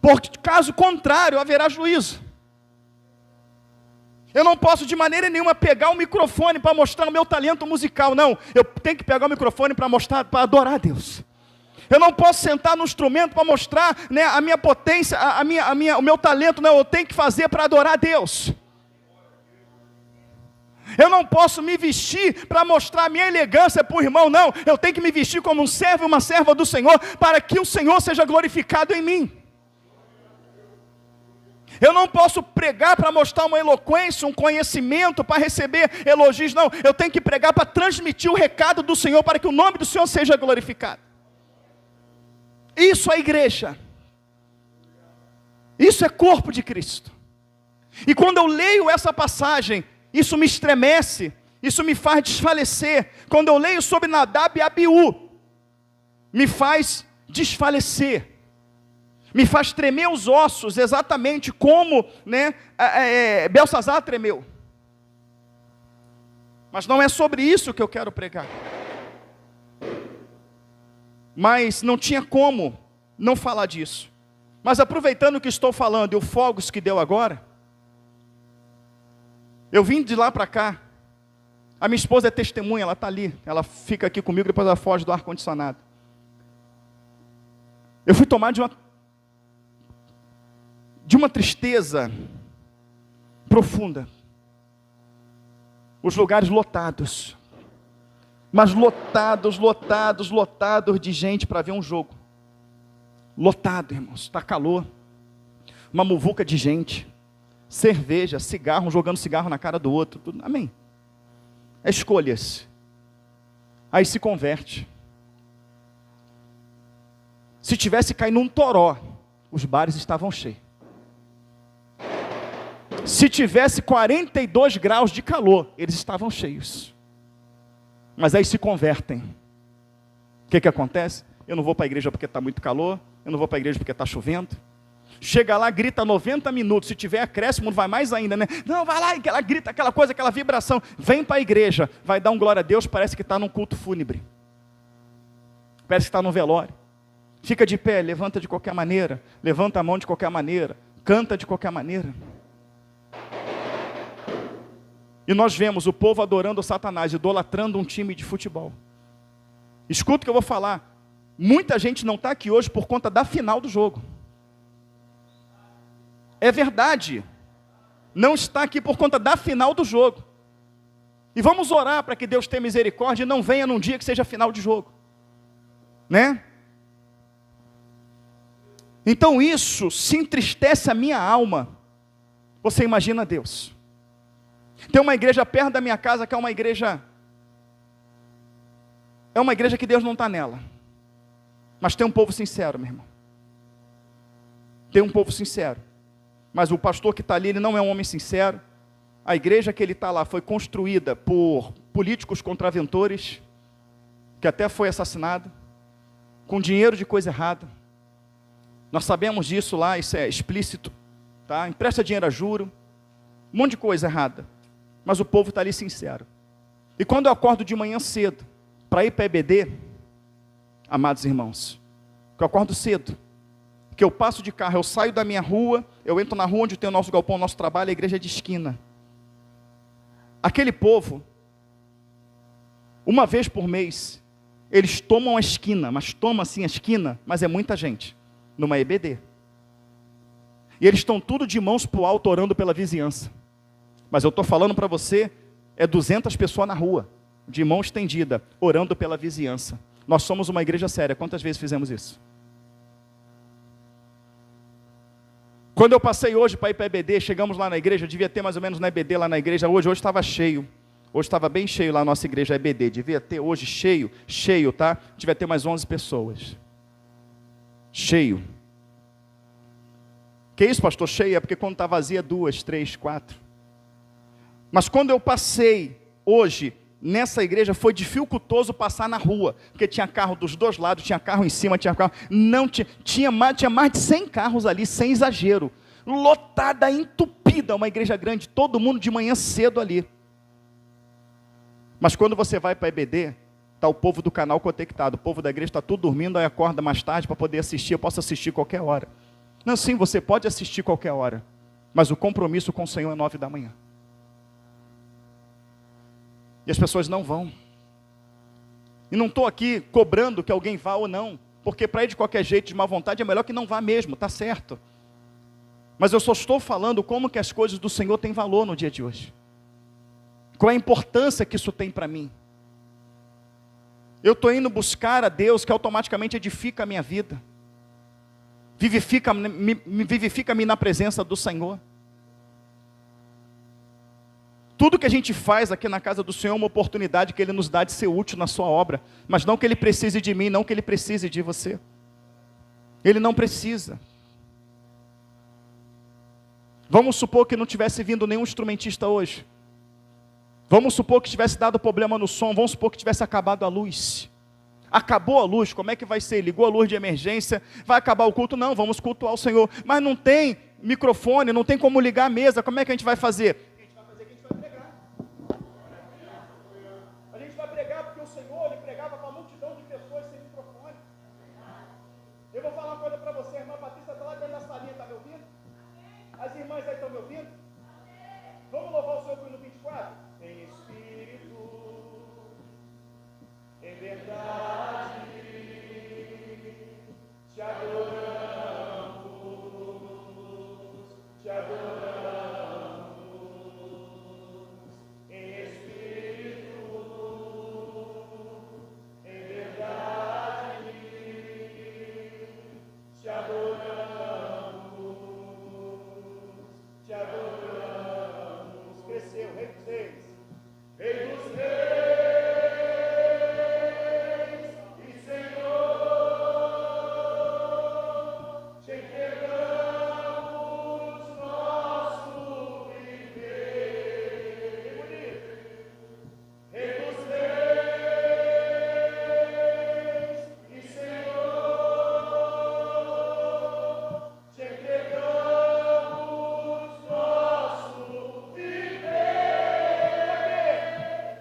Porque caso contrário, haverá juízo. Eu não posso de maneira nenhuma pegar o microfone para mostrar o meu talento musical, não. Eu tenho que pegar o microfone para mostrar, para adorar a Deus. Eu não posso sentar no instrumento para mostrar, né, a minha potência, o meu talento. Não, eu tenho que fazer para adorar a Deus. Eu não posso me vestir para mostrar a minha elegância para o irmão, não. Eu tenho que me vestir como um servo e uma serva do Senhor, para que o Senhor seja glorificado em mim. Eu não posso pregar para mostrar uma eloquência, um conhecimento, para receber elogios, não. Eu tenho que pregar para transmitir o recado do Senhor, para que o nome do Senhor seja glorificado. Isso é igreja. Isso é corpo de Cristo. E quando eu leio essa passagem, isso me estremece, isso me faz desfalecer. Quando eu leio sobre Nadab e Abiú, me faz desfalecer. Me faz tremer os ossos, exatamente como, né, Belsazar tremeu. Mas não é sobre isso que eu quero pregar. Mas não tinha como não falar disso. Mas aproveitando o que estou falando e o fogos que deu agora, eu vim de lá para cá. A minha esposa é testemunha, ela está ali. Ela fica aqui comigo, depois ela foge do ar-condicionado. Eu fui tomar de uma tristeza profunda. Os lugares lotados. Mas lotados de gente para ver um jogo. Lotado, irmãos. Está calor. Uma muvuca de gente. Cerveja, cigarro, um jogando cigarro na cara do outro. Tudo. Amém. É escolhas. Aí se converte. Se tivesse caído num toró, os bares estavam cheios. Se tivesse 42 graus de calor, eles estavam cheios. Mas aí se convertem. O que acontece? Eu não vou para a igreja porque está muito calor. Eu não vou para a igreja porque está chovendo. Chega lá, grita 90 minutos. Se tiver acréscimo, não vai mais ainda, né? Não, vai lá, ela grita aquela coisa, aquela vibração. Vem para a igreja, vai dar um glória a Deus, parece que está num culto fúnebre. Parece que está num velório. Fica de pé, levanta de qualquer maneira. Levanta a mão de qualquer maneira. Canta de qualquer maneira. E nós vemos o povo adorando Satanás, idolatrando um time de futebol. Escuta o que eu vou falar. Muita gente não está aqui hoje por conta da final do jogo. É verdade. Não está aqui por conta da final do jogo. E vamos orar para que Deus tenha misericórdia e não venha num dia que seja final de jogo. Né? Então isso se entristece a minha alma. Você imagina Deus. Tem uma igreja perto da minha casa que é uma igreja que Deus não está nela. Mas tem um povo sincero, meu irmão. Tem um povo sincero. Mas o pastor que está ali, ele não é um homem sincero. A igreja que ele está lá foi construída por políticos contraventores, que até foi assassinado, com dinheiro de coisa errada. Nós sabemos disso lá, isso é explícito. Tá? Empresta dinheiro a juro, um monte de coisa errada. Mas o povo está ali sincero. E quando eu acordo de manhã cedo, para ir para a EBD, amados irmãos, que eu acordo cedo, que eu passo de carro, eu saio da minha rua, eu entro na rua onde tem o nosso galpão, o nosso trabalho, a igreja é de esquina. Aquele povo, uma vez por mês, eles tomam a esquina, mas tomam assim a esquina, mas é muita gente, numa EBD. E eles estão tudo de mãos para o alto, orando pela vizinhança. Mas eu estou falando para você, é 200 pessoas na rua, de mão estendida, orando pela vizinhança. Nós somos uma igreja séria, quantas vezes fizemos isso? Quando eu passei hoje para ir para a EBD, chegamos lá na igreja, devia ter mais ou menos na EBD lá na igreja, hoje estava cheio. Hoje estava bem cheio lá a nossa igreja, a EBD, devia ter hoje cheio, tá? Devia ter mais 11 pessoas. Cheio. Que isso, pastor? Cheio é porque quando está vazia, 2, 3, 4. Mas quando eu passei hoje nessa igreja, foi dificultoso passar na rua, porque tinha carro dos dois lados, tinha carro em cima, tinha carro, não tinha mais de 100 carros ali, sem exagero, lotada, entupida, uma igreja grande, todo mundo de manhã cedo ali. Mas quando você vai para a EBD, está o povo do canal conectado, o povo da igreja está tudo dormindo, aí acorda mais tarde para poder assistir, eu posso assistir qualquer hora. Não, sim, você pode assistir qualquer hora, mas o compromisso com o Senhor é 9 da manhã. E as pessoas não vão. E não estou aqui cobrando que alguém vá ou não. porque para ir de qualquer jeito, de má vontade, é melhor que não vá mesmo, está certo. Mas eu só estou falando como que as coisas do Senhor têm valor no dia de hoje. Qual é a importância que isso tem para mim? Eu estou indo buscar a Deus que automaticamente edifica a minha vida. Vivifica-me na presença do Senhor. Tudo que a gente faz aqui na casa do Senhor é uma oportunidade que Ele nos dá de ser útil na sua obra. Mas não que Ele precise de mim, não que Ele precise de você. Ele não precisa. Vamos supor que não tivesse vindo nenhum instrumentista hoje. Vamos supor que tivesse dado problema no som, vamos supor que tivesse acabado a luz. Acabou a luz, como é que vai ser? Ligou a luz de emergência, vai acabar o culto? Não, vamos cultuar o Senhor. Mas não tem microfone, não tem como ligar a mesa, como é que a gente vai fazer? A gente vai fazer que a gente vai pregar. A gente vai pregar porque o Senhor, Ele pregava para uma multidão de pessoas sem microfone. Eu vou falar uma coisa para você, a irmã Patrícia está lá dentro da salinha, está me ouvindo? As irmãs aí estão me ouvindo? Vamos louvar o Senhor por no 24? Em espírito, em verdade, te adoramos, te adoramos, em espírito, em verdade, te adoramos, te adoramos. Cresceu, Rei dos Reis. Rei dos Reis e Senhor, te entregamos nosso viver. Que bonito! Rei dos Reis e Senhor, te entregamos nosso viver.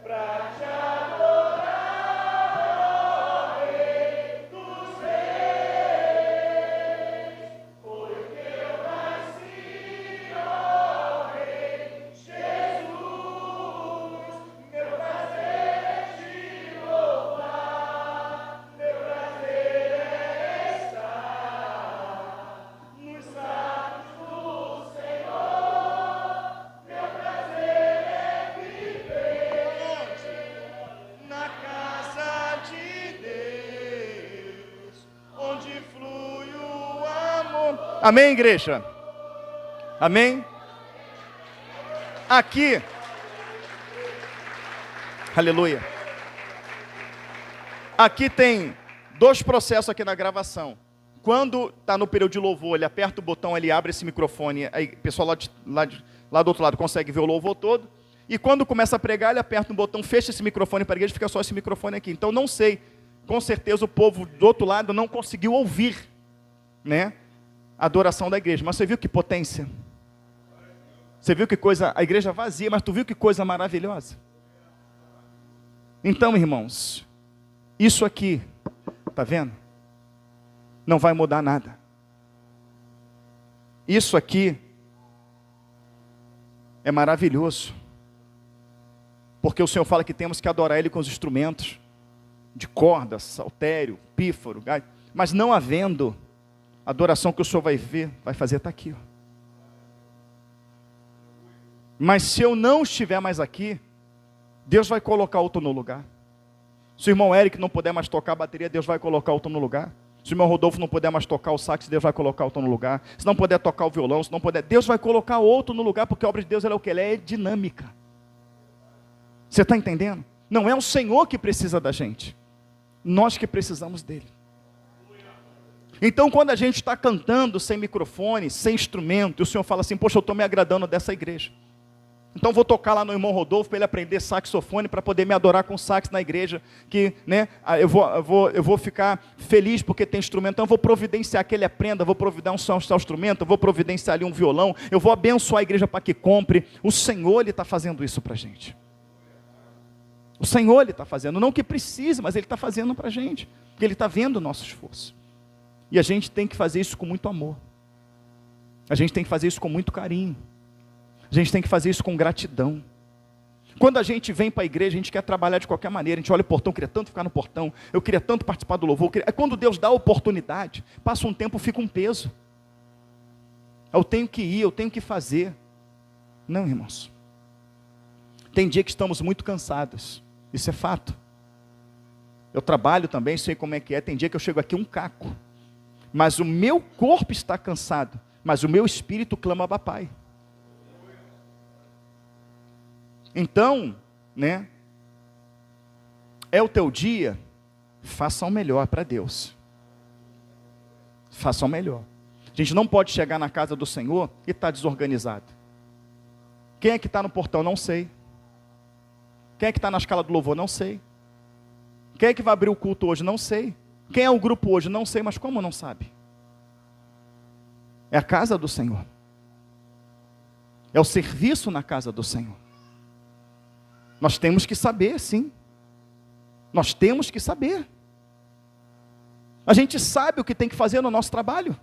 Pra te adorar, ó Rei dos Reis, foi que eu nasci, ó Rei Jesus. Meu prazer é te louvar, meu prazer é estar nos atos do Senhor. Meu prazer é viver na casa de Deus, onde flui o amor. Amém, igreja? Amém? Aqui, aleluia. Aqui tem dois processos aqui na gravação. Quando está no período de louvor, ele aperta o botão, ele abre esse microfone, aí o pessoal lá do outro lado consegue ver o louvor todo. E quando começa a pregar, ele aperta um botão, fecha esse microfone para a igreja, fica só esse microfone aqui. Então não sei, com certeza o povo do outro lado não conseguiu ouvir, né, a adoração da igreja. Mas você viu que potência? Você viu que coisa, a igreja vazia, mas tu viu que coisa maravilhosa? Então, irmãos, isso aqui, tá vendo? Não vai mudar nada. Isso aqui é maravilhoso. Porque o Senhor fala que temos que adorar Ele com os instrumentos de corda, saltério, pífaro, mas não havendo, a adoração que o Senhor vai ver, vai fazer está aqui. Ó. Mas se eu não estiver mais aqui, Deus vai colocar outro no lugar. Se o irmão Eric não puder mais tocar a bateria, Deus vai colocar outro no lugar. Se o irmão Rodolfo não puder mais tocar o sax, Deus vai colocar outro no lugar. Se não puder tocar o violão, se não puder, Deus vai colocar outro no lugar, porque a obra de Deus ela é o que? Ela é dinâmica. Você está entendendo? Não é o Senhor que precisa da gente. Nós que precisamos dele. Então quando a gente está cantando sem microfone, sem instrumento, e o Senhor fala assim, poxa, eu estou me agradando dessa igreja. Então vou tocar lá no irmão Rodolfo para ele aprender saxofone, para poder me adorar com sax na igreja, que né, eu vou ficar feliz porque tem instrumento, então eu vou providenciar que ele aprenda, vou providenciar um instrumento, eu vou providenciar ali um violão, eu vou abençoar a igreja para que compre. O Senhor Ele está fazendo isso para a gente. O Senhor Ele está fazendo, não que precise, mas Ele está fazendo para a gente, porque Ele está vendo o nosso esforço. E a gente tem que fazer isso com muito amor. A gente tem que fazer isso com muito carinho. A gente tem que fazer isso com gratidão. Quando a gente vem para a igreja, a gente quer trabalhar de qualquer maneira, a gente olha o portão, eu queria tanto ficar no portão, eu queria tanto participar do louvor, Aí quando Deus dá a oportunidade, passa um tempo, fica um peso. Eu tenho que ir, eu tenho que fazer. Não, irmãos. Tem dia que estamos muito cansados, isso é fato. Eu trabalho também, sei como é que é, tem dia que eu chego aqui um caco, mas o meu corpo está cansado, mas o meu espírito clama Abba Pai. Então, né, é o teu dia, faça o melhor para Deus. Faça o melhor. A gente não pode chegar na casa do Senhor e estar desorganizado. Quem é que está no portão? Não sei. Quem é que está na escala do louvor? Não sei. Quem é que vai abrir o culto hoje? Não sei. Quem é o grupo hoje? Não sei, mas como não sabe? É a casa do Senhor. É o serviço na casa do Senhor. Nós temos que saber, sim. Nós temos que saber. A gente sabe o que tem que fazer no nosso trabalho.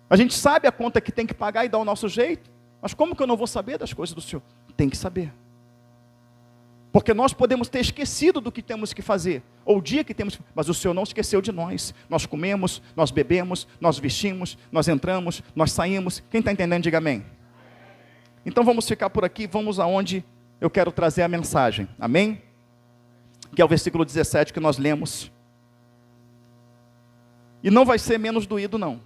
A gente sabe a conta que tem que pagar e dar o nosso jeito. Mas como que eu não vou saber das coisas do Senhor? Tem que saber. Porque nós podemos ter esquecido do que temos que fazer, ou o dia que temos, mas o Senhor não esqueceu de nós. Nós comemos, nós bebemos, nós vestimos, nós entramos, nós saímos. Quem está entendendo, diga amém. Então vamos ficar por aqui, vamos aonde eu quero trazer a mensagem, amém? Que é o versículo 17 que nós lemos. E não vai ser menos doído não.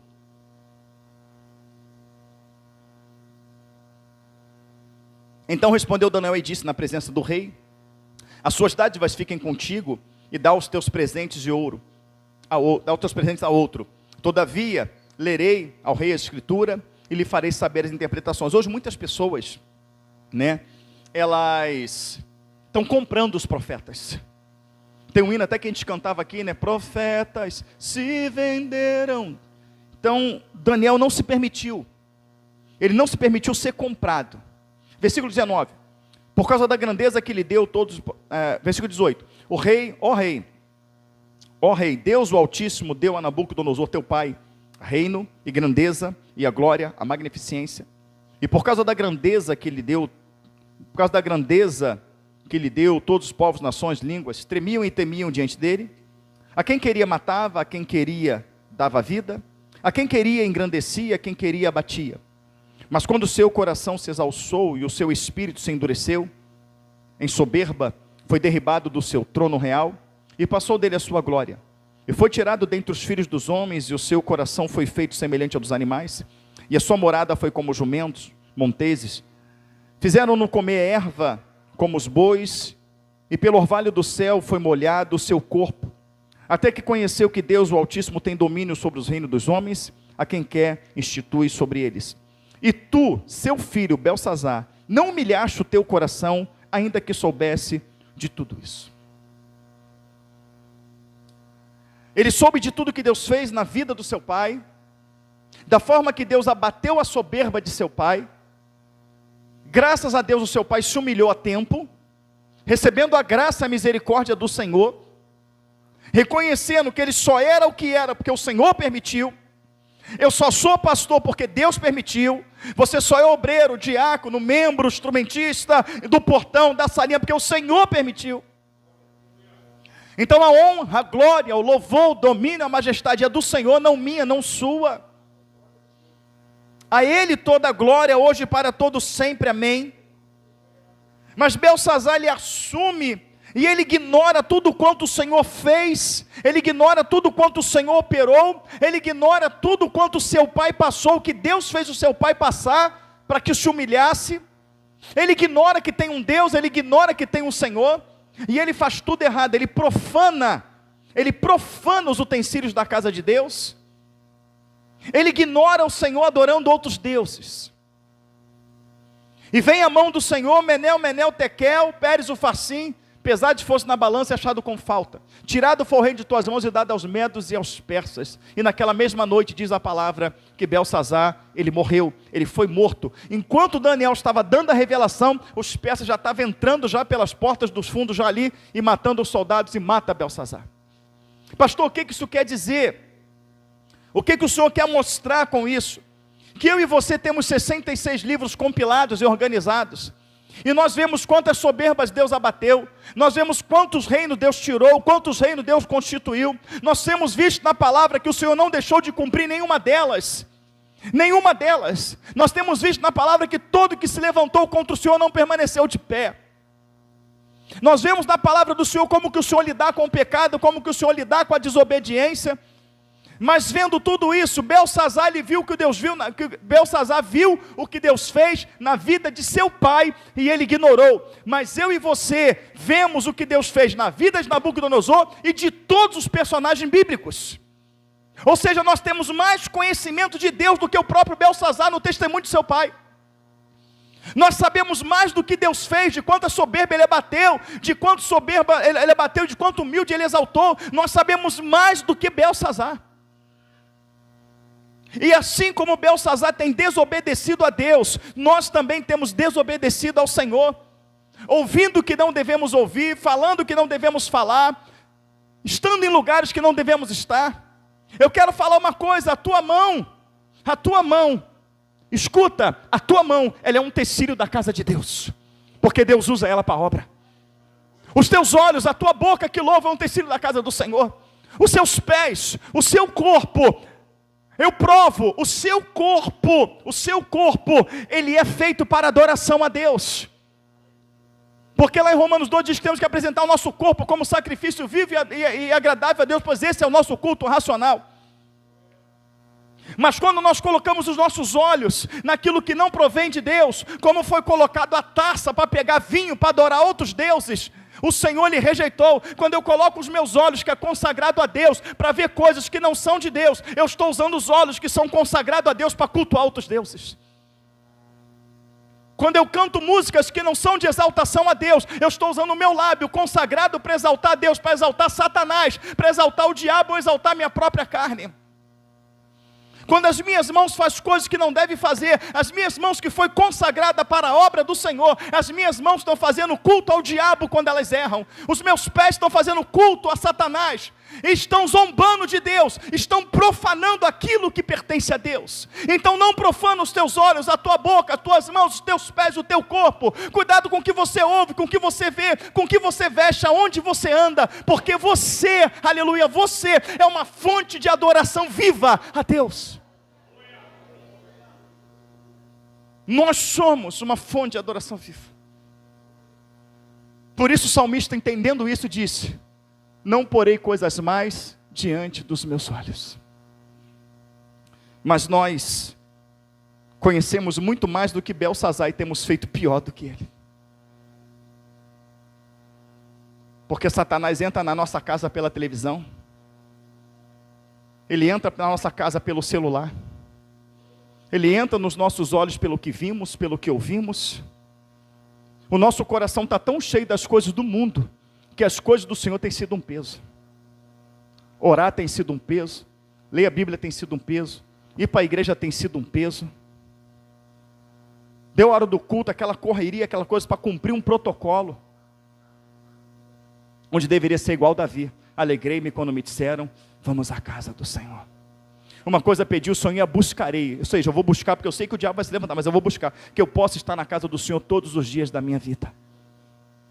Então respondeu Daniel e disse na presença do rei: as suas dádivas fiquem contigo, e dá os teus presentes de ouro, dá os teus presentes a outro. Todavia, lerei ao rei a escritura, e lhe farei saber as interpretações. Hoje muitas pessoas, né, elas estão comprando os profetas. Tem um hino até que a gente cantava aqui, né, profetas se venderam. Então, Daniel não se permitiu, ele não se permitiu ser comprado. Versículo 19, por causa da grandeza que lhe deu todos, versículo 18, ó rei, Deus o Altíssimo deu a Nabucodonosor teu pai, reino e grandeza e a glória, a magnificência, e por causa da grandeza que lhe deu, todos os povos, nações, línguas, tremiam e temiam diante dele. A quem queria matava, a quem queria dava vida, a quem queria engrandecia, a quem queria abatia. Mas quando o seu coração se exalçou e o seu espírito se endureceu, em soberba, foi derribado do seu trono real, e passou dele a sua glória. E foi tirado dentre os filhos dos homens, e o seu coração foi feito semelhante ao dos animais, e a sua morada foi como jumentos, monteses. Fizeram-no comer erva, como os bois, e pelo orvalho do céu foi molhado o seu corpo, até que conheceu que Deus, o Altíssimo, tem domínio sobre os reinos dos homens, a quem quer institui sobre eles. E tu, seu filho Belsazar, não humilhaste o teu coração, ainda que soubesse de tudo isso. Ele soube de tudo que Deus fez na vida do seu pai, da forma que Deus abateu a soberba de seu pai. Graças a Deus o seu pai se humilhou a tempo, recebendo a graça e a misericórdia do Senhor, reconhecendo que ele só era o que era porque o Senhor permitiu. Eu só sou pastor porque Deus permitiu. Você só é obreiro, diácono, membro, instrumentista do portão, da salinha, porque o Senhor permitiu. Então a honra, a glória, o louvor, o domínio, a majestade é do Senhor, não minha, não sua. A Ele toda a glória, hoje e para todo sempre, amém. Mas Belsazar, ele assume, e ele ignora tudo quanto o Senhor fez, ele ignora tudo quanto o Senhor operou, ele ignora tudo quanto o seu pai passou, o que Deus fez o seu pai passar, para que se humilhasse. Ele ignora que tem um Deus, ele ignora que tem um Senhor, e ele faz tudo errado, ele profana os utensílios da casa de Deus, ele ignora o Senhor adorando outros deuses. E vem a mão do Senhor, Menel, Tekel, Pérez, o Farsim, pesado fosse na balança e achado com falta. Tirado foi o rei de tuas mãos e dado aos medos e aos persas. E naquela mesma noite diz a palavra que Belsazar, ele morreu, ele foi morto. Enquanto Daniel estava dando a revelação, os persas já estavam entrando já pelas portas dos fundos já ali e matando os soldados e mata Belsazar. Pastor, o que isso quer dizer? O que o Senhor quer mostrar com isso? Que eu e você temos 66 livros compilados e organizados. E nós vemos quantas soberbas Deus abateu, nós vemos quantos reinos Deus tirou, quantos reinos Deus constituiu. Nós temos visto na palavra que o Senhor não deixou de cumprir nenhuma delas. Nenhuma delas. Nós temos visto na palavra que todo que se levantou contra o Senhor não permaneceu de pé. Nós vemos na palavra do Senhor como que o Senhor lidar com o pecado, como que o Senhor lidar com a desobediência. Mas vendo tudo isso, Belsazar, ele viu que Deus viu, Belsazar viu o que Deus fez na vida de seu pai e ele ignorou. Mas eu e você vemos o que Deus fez na vida de Nabucodonosor e de todos os personagens bíblicos. Ou seja, nós temos mais conhecimento de Deus do que o próprio Belsazar no testemunho de seu pai. Nós sabemos mais do que Deus fez, de quanta soberba ele abateu, de quanto soberba ele abateu, de quanto humilde ele exaltou. Nós sabemos mais do que Belsazar. E assim como Belsazar tem desobedecido a Deus, nós também temos desobedecido ao Senhor, ouvindo o que não devemos ouvir, falando o que não devemos falar, estando em lugares que não devemos estar. Eu quero falar uma coisa: a tua mão, escuta, a tua mão, ela é um tecido da casa de Deus, porque Deus usa ela para a obra. Os teus olhos, a tua boca que louva, é um tecido da casa do Senhor. Os seus pés, o seu corpo, eu provo, o seu corpo, ele é feito para adoração a Deus. Porque lá em Romanos 2 diz que temos que apresentar o nosso corpo como sacrifício vivo e agradável a Deus, pois esse é o nosso culto racional. Mas quando nós colocamos os nossos olhos naquilo que não provém de Deus, como foi colocado a taça para pegar vinho, para adorar outros deuses, o Senhor lhe rejeitou. Quando eu coloco os meus olhos, que é consagrado a Deus, para ver coisas que não são de Deus, eu estou usando os olhos que são consagrados a Deus para cultuar outros deuses. Quando eu canto músicas que não são de exaltação a Deus, eu estou usando o meu lábio consagrado para exaltar a Deus, para exaltar Satanás, para exaltar o diabo ou exaltar minha própria carne. Quando as minhas mãos fazem coisas que não devem fazer, as minhas mãos que foi consagrada para a obra do Senhor, as minhas mãos estão fazendo culto ao diabo quando elas erram, os meus pés estão fazendo culto a Satanás, estão zombando de Deus, estão profanando aquilo que pertence a Deus. Então não profana os teus olhos, a tua boca, as tuas mãos, os teus pés, o teu corpo. Cuidado com o que você ouve, com o que você vê, com o que você veste, aonde você anda, porque você, aleluia, você é uma fonte de adoração viva a Deus. Nós somos uma fonte de adoração viva. Por isso o salmista, entendendo isso, disse: não porei coisas mais diante dos meus olhos. Mas nós conhecemos muito mais do que Belsazar e temos feito pior do que ele. Porque Satanás entra na nossa casa pela televisão, ele entra na nossa casa pelo celular, ele entra nos nossos olhos pelo que vimos, pelo que ouvimos. O nosso coração está tão cheio das coisas do mundo, que as coisas do Senhor têm sido um peso. Orar tem sido um peso, ler a Bíblia tem sido um peso, ir para a igreja tem sido um peso. Deu a hora do culto, aquela correria, aquela coisa para cumprir um protocolo, onde deveria ser igual Davi: alegrei-me quando me disseram, vamos à casa do Senhor. Uma coisa pedi, o Senhor, buscarei. Ou seja, eu vou buscar, porque eu sei que o diabo vai se levantar, mas eu vou buscar, que eu possa estar na casa do Senhor todos os dias da minha vida.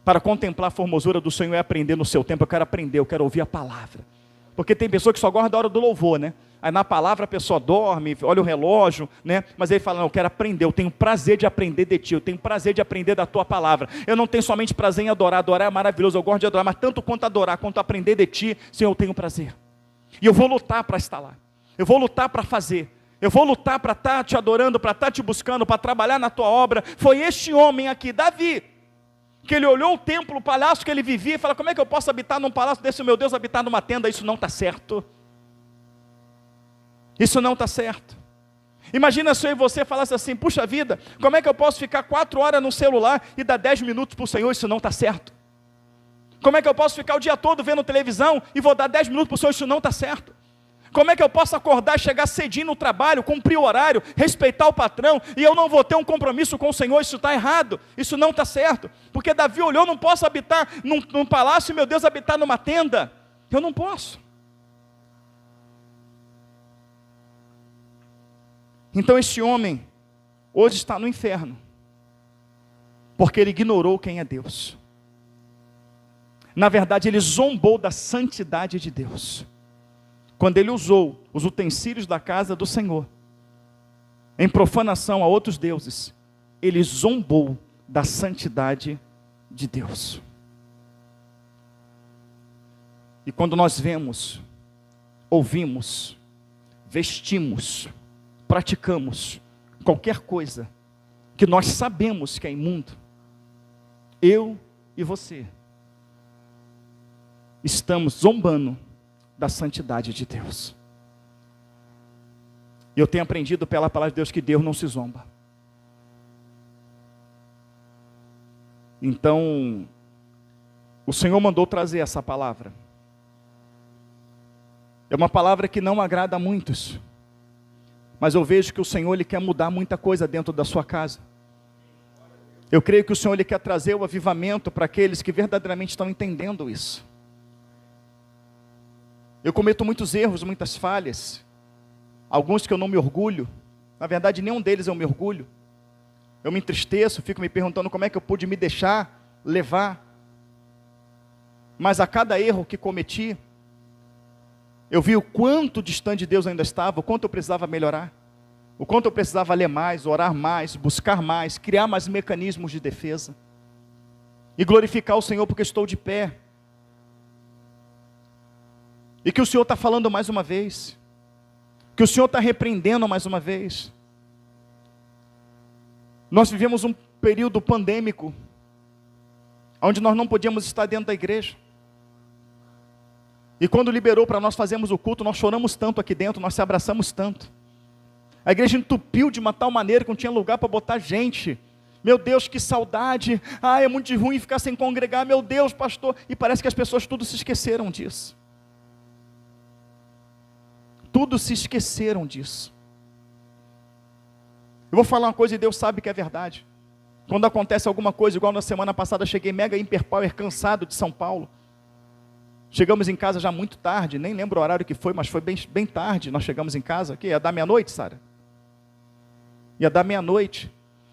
Para contemplar a formosura do Senhor e aprender no seu tempo. Eu quero aprender, eu quero ouvir a palavra. Porque tem pessoa que só gosta da hora do louvor, né? Aí na palavra a pessoa dorme, olha o relógio, né? Mas ele fala: não, eu quero aprender, eu tenho prazer de aprender de ti, eu tenho prazer de aprender da tua palavra. Eu não tenho somente prazer em adorar, adorar é maravilhoso, eu gosto de adorar, mas tanto quanto adorar, quanto aprender de ti, Senhor, eu tenho prazer. E eu vou lutar para estar lá. Eu vou lutar para fazer, eu vou lutar para estar te adorando, para estar te buscando, para trabalhar na tua obra. Foi este homem aqui, Davi, que ele olhou o templo, o palácio que ele vivia e falou: como é que eu posso habitar num palácio desse, meu Deus, habitar numa tenda? Isso não está certo. Isso não está certo. Imagina se eu e você falasse assim: puxa vida, como é que eu posso ficar 4 horas no celular e dar 10 minutos para o Senhor? Isso não está certo. Como é que eu posso ficar o dia todo vendo televisão e vou dar 10 minutos para o Senhor? Isso não está certo. Como é que eu posso acordar, chegar cedinho no trabalho, cumprir o horário, respeitar o patrão, e eu não vou ter um compromisso com o Senhor? Isso está errado, isso não está certo. Porque Davi olhou: não posso habitar num palácio e, meu Deus, habitar numa tenda. Eu não posso. Então este homem hoje está no inferno. porque ele ignorou quem é Deus. Na verdade, ele zombou da santidade de Deus, quando ele usou os utensílios da casa do Senhor em profanação a outros deuses. Ele zombou da santidade de Deus. E quando nós vemos, ouvimos, vestimos, praticamos qualquer coisa que nós sabemos que é imundo, eu e você estamos zombando da santidade de Deus. E eu tenho aprendido pela palavra de Deus que Deus não se zomba. Então, o Senhor mandou trazer essa palavra. É uma palavra que não agrada a muitos, mas eu vejo que o Senhor ele quer mudar muita coisa dentro da sua casa. Eu creio que o Senhor ele quer trazer o avivamento para aqueles que verdadeiramente estão entendendo isso. Eu cometo muitos erros, muitas falhas, alguns que eu não me orgulho. Na verdade, nenhum deles eu me orgulho. Eu me entristeço, fico me perguntando como é que eu pude me deixar levar. Mas a cada erro que cometi, eu vi o quanto distante de Deus eu ainda estava, o quanto eu precisava melhorar, o quanto eu precisava ler mais, orar mais, buscar mais, criar mais mecanismos de defesa, e glorificar o Senhor porque estou de pé, e que o Senhor está falando mais uma vez, que o Senhor está repreendendo mais uma vez. Nós vivemos um período pandêmico, onde nós não podíamos estar dentro da igreja, e quando liberou para nós fazermos o culto, nós choramos tanto aqui dentro, nós se abraçamos tanto. A igreja entupiu de uma tal maneira que não tinha lugar para botar gente. Meu Deus, que saudade. É muito ruim ficar sem congregar. Meu Deus, pastor. E parece que as pessoas tudo se esqueceram disso. Tudo se esqueceram disso. Eu vou falar uma coisa e Deus sabe que é verdade. Quando acontece alguma coisa, igual na semana passada, cheguei mega hiperpower, cansado de São Paulo. Chegamos em casa já muito tarde, nem lembro o horário que foi, mas foi bem tarde. Nós chegamos em casa, que ia dar meia-noite, Sara? Ia dar meia-noite,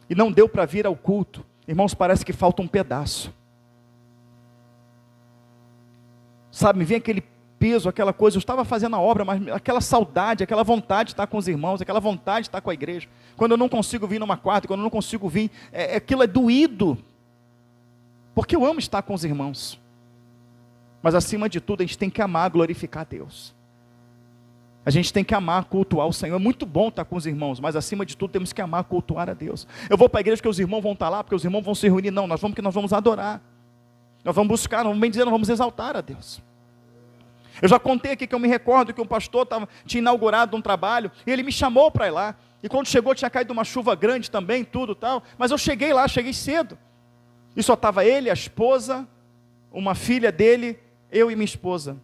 e não deu para vir ao culto. Irmãos, parece que falta um pedaço. Sabe, me vem aquele peso, aquela coisa, eu estava fazendo a obra, mas aquela saudade, aquela vontade de estar com os irmãos, aquela vontade de estar com a igreja. Quando eu não consigo vir numa quarta, quando eu não consigo vir, aquilo é doído, porque eu amo estar com os irmãos. Mas acima de tudo, a gente tem que amar, glorificar a Deus. A gente tem que amar, cultuar o Senhor. É muito bom estar com os irmãos, mas acima de tudo temos que amar, cultuar a Deus. Eu vou para a igreja porque os irmãos vão estar lá, porque os irmãos vão se reunir. Não, nós vamos porque nós vamos adorar. Nós vamos buscar, nós vamos bem dizer, nós vamos exaltar a Deus. Eu já contei aqui que eu me recordo que um pastor tinha inaugurado um trabalho, e ele me chamou para ir lá. E quando chegou tinha caído uma chuva grande também, tudo tal. Mas eu cheguei lá, cheguei cedo. E só estava ele, a esposa, uma filha dele, eu e minha esposa.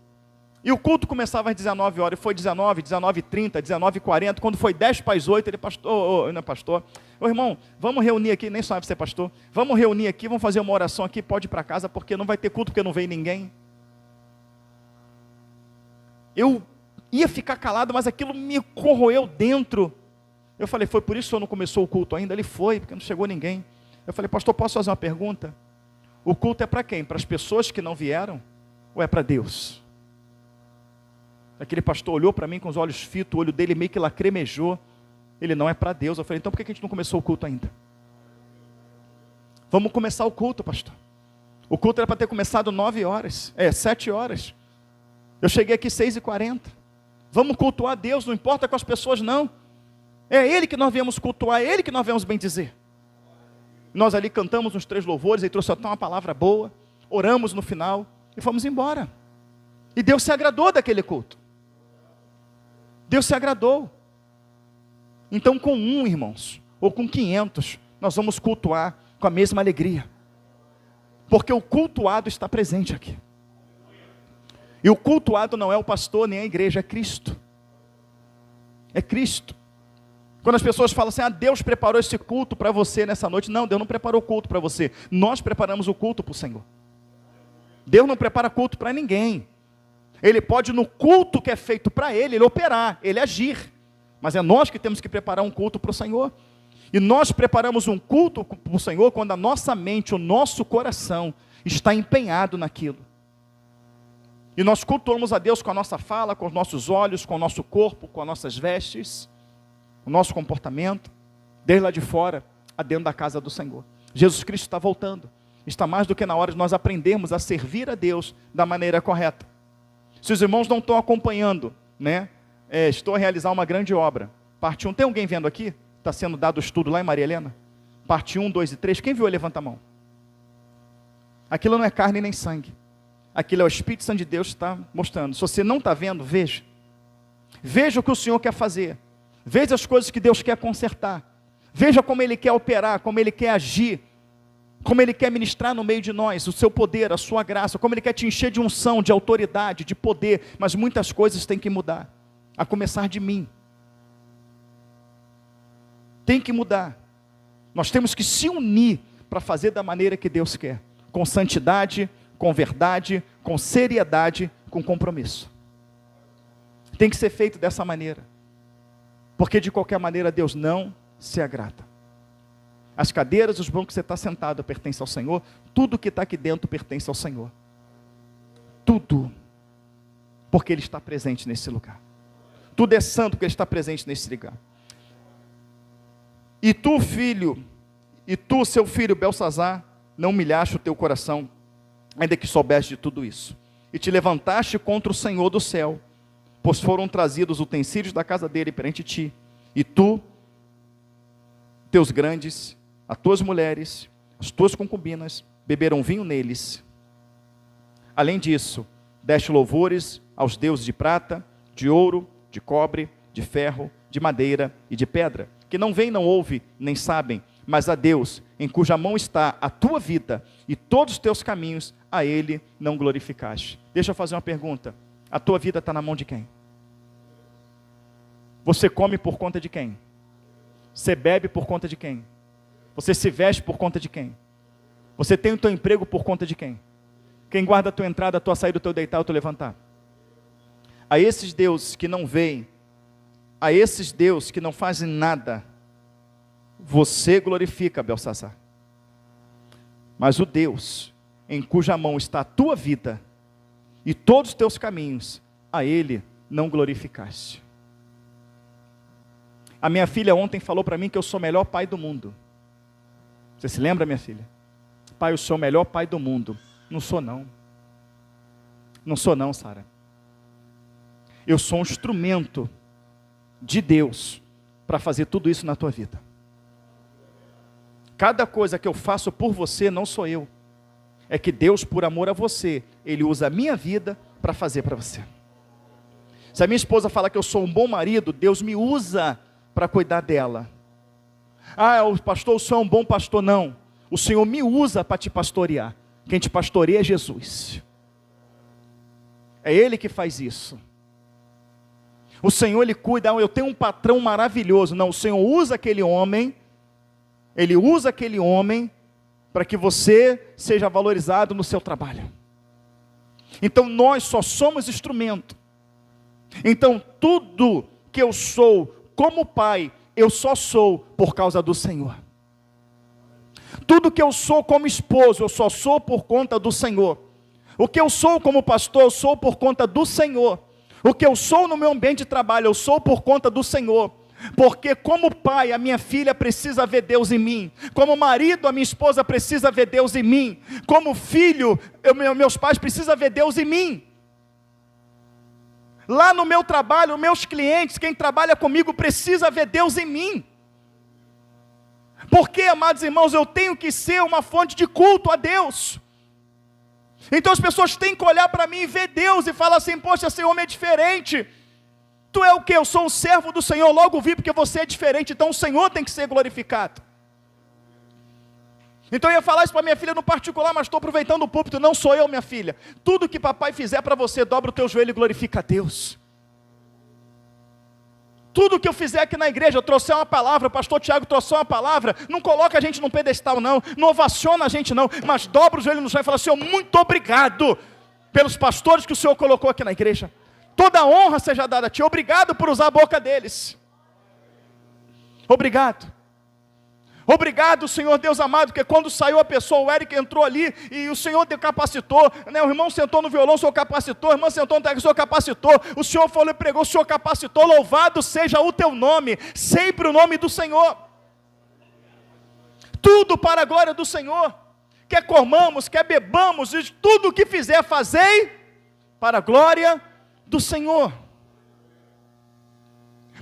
E o culto começava às 19 horas, foi 19, 19h30, 19h40, quando foi 10 para as 8, ele, pastor, não é pastor, irmão, vamos reunir aqui, nem sabe ser pastor, vamos reunir aqui, vamos fazer uma oração aqui, pode ir para casa, porque não vai ter culto, porque não veio ninguém. Eu ia ficar calado, mas aquilo me corroeu dentro. Eu falei, foi por isso que o senhor não começou o culto ainda? Ele foi, porque não chegou ninguém. Eu falei, pastor, posso fazer uma pergunta? O culto é para quem? Para as pessoas que não vieram? Ou é para Deus? Aquele pastor olhou para mim com os olhos fitos, o olho dele meio que lacrimejou. Ele, não é para Deus. Eu falei, então por que a gente não começou o culto ainda? Vamos começar o culto, pastor. O culto era para ter começado 9 horas, 7 horas. Eu cheguei aqui 6h40. Vamos cultuar a Deus, não importa com as pessoas não. É Ele que nós viemos cultuar, é Ele que nós viemos bem dizer. Nós ali cantamos uns 3 louvores, Ele trouxe até uma palavra boa, oramos no final e fomos embora. E Deus se agradou daquele culto. Deus se agradou. Então com 1, irmãos, ou com 500, nós vamos cultuar com a mesma alegria. Porque o cultuado está presente aqui. E o cultuado não é o pastor nem a igreja, é Cristo. É Cristo. Quando as pessoas falam assim, Deus preparou esse culto para você nessa noite. Não, Deus não preparou o culto para você. Nós preparamos o culto para o Senhor. Deus não prepara culto para ninguém. Ele pode, no culto que é feito para Ele operar, Ele agir. Mas é nós que temos que preparar um culto para o Senhor. E nós preparamos um culto para o Senhor quando a nossa mente, o nosso coração está empenhado naquilo. E nós cultuamos a Deus com a nossa fala, com os nossos olhos, com o nosso corpo, com as nossas vestes, o nosso comportamento, desde lá de fora a dentro da casa do Senhor. Jesus Cristo está voltando. Está mais do que na hora de nós aprendermos a servir a Deus da maneira correta. Se os irmãos não estão acompanhando, né? Estou a realizar uma grande obra. Parte 1, tem alguém vendo aqui? Está sendo dado o estudo lá em Maria Helena? Parte 1, 2 e 3, quem viu, levanta a mão. Aquilo não é carne nem sangue. Aquilo é o Espírito Santo de Deus que está mostrando. Se você não está vendo, veja. Veja o que o Senhor quer fazer. Veja as coisas que Deus quer consertar. Veja como Ele quer operar, como Ele quer agir. Como Ele quer ministrar no meio de nós, o seu poder, a sua graça. Como Ele quer te encher de unção, de autoridade, de poder. Mas muitas coisas têm que mudar. A começar de mim. Tem que mudar. Nós temos que se unir para fazer da maneira que Deus quer. Com santidade, com verdade, com seriedade, com compromisso. Tem que ser feito dessa maneira. Porque de qualquer maneira Deus não se agrada. As cadeiras, os bancos que você está sentado pertencem ao Senhor. Tudo que está aqui dentro pertence ao Senhor. Tudo. Porque Ele está presente nesse lugar. Tudo é santo porque Ele está presente nesse lugar. E tu, filho, e tu, seu filho Belsazar, não humilhaste o teu coração, ainda que soubeste de tudo isso, e te levantaste contra o Senhor do céu, pois foram trazidos utensílios da casa dele perante ti, e tu, teus grandes, as tuas mulheres, as tuas concubinas, beberam vinho neles. Além disso, deste louvores aos deuses de prata, de ouro, de cobre, de ferro, de madeira e de pedra, que não veem, não ouvem, nem sabem, mas a Deus, em cuja mão está a tua vida e todos os teus caminhos, a Ele não glorificaste. Deixa eu fazer uma pergunta. A tua vida está na mão de quem? Você come por conta de quem? Você bebe por conta de quem? Você se veste por conta de quem? Você tem o teu emprego por conta de quem? Quem guarda a tua entrada, a tua saída, o teu deitar, o teu levantar? A esses deuses que não veem, a esses deuses que não fazem nada, você glorifica, Belsazar. Mas o Deus em cuja mão está a tua vida e todos os teus caminhos, a Ele não glorificaste. A minha filha ontem falou para mim que eu sou o melhor pai do mundo. Você se lembra, minha filha? Pai, eu sou o melhor pai do mundo. Não sou não. Não sou não, Sara. Eu sou um instrumento de Deus para fazer tudo isso na tua vida. Cada coisa que eu faço por você não sou eu. É que Deus, por amor a você, Ele usa a minha vida para fazer para você. Se a minha esposa fala que eu sou um bom marido, Deus me usa para cuidar dela. Ah, o pastor, o senhor é um bom pastor. Não, o Senhor me usa para te pastorear. Quem te pastoreia é Jesus. É Ele que faz isso. O Senhor, Ele cuida. Eu tenho um patrão maravilhoso. Não, o Senhor usa aquele homem. Ele usa aquele homem para que você seja valorizado no seu trabalho. Então nós só somos instrumento. Então tudo que eu sou como pai, eu só sou por causa do Senhor. Tudo que eu sou como esposo, eu só sou por conta do Senhor. O que eu sou como pastor, eu sou por conta do Senhor. O que eu sou no meu ambiente de trabalho, eu sou por conta do Senhor. Porque como pai, a minha filha precisa ver Deus em mim. Como marido, a minha esposa precisa ver Deus em mim. Como filho, meus pais precisam ver Deus em mim. Lá no meu trabalho, meus clientes, quem trabalha comigo precisa ver Deus em mim. Porque, amados irmãos, eu tenho que ser uma fonte de culto a Deus. Então as pessoas têm que olhar para mim e ver Deus e falar assim: poxa, esse homem é diferente. Tu é o que? Eu sou um servo do Senhor, logo vi porque você é diferente, então o Senhor tem que ser glorificado. Então eu ia falar isso para minha filha no particular, mas estou aproveitando o púlpito. Não sou eu, minha filha. Tudo que papai fizer para você, dobra o teu joelho e glorifica a Deus. Tudo que eu fizer aqui na igreja, eu trouxer uma palavra, o pastor Tiago trouxe uma palavra, não coloca a gente num pedestal não ovaciona a gente não, mas dobra o joelho no chão e fala: Senhor, muito obrigado pelos pastores que o Senhor colocou aqui na igreja. Toda honra seja dada a Ti, obrigado por usar a boca deles. Obrigado. Obrigado, Senhor Deus amado, porque quando saiu a pessoa, o Eric entrou ali e o Senhor capacitou, né? O irmão sentou no violão, o Senhor capacitou, a irmã sentou no teclado, o Senhor capacitou, o Senhor falou e pregou, o Senhor capacitou, louvado seja o teu nome, sempre o nome do Senhor. Tudo para a glória do Senhor. Quer comamos, quer bebamos, e tudo o que fizer, fazei para a glória do Senhor.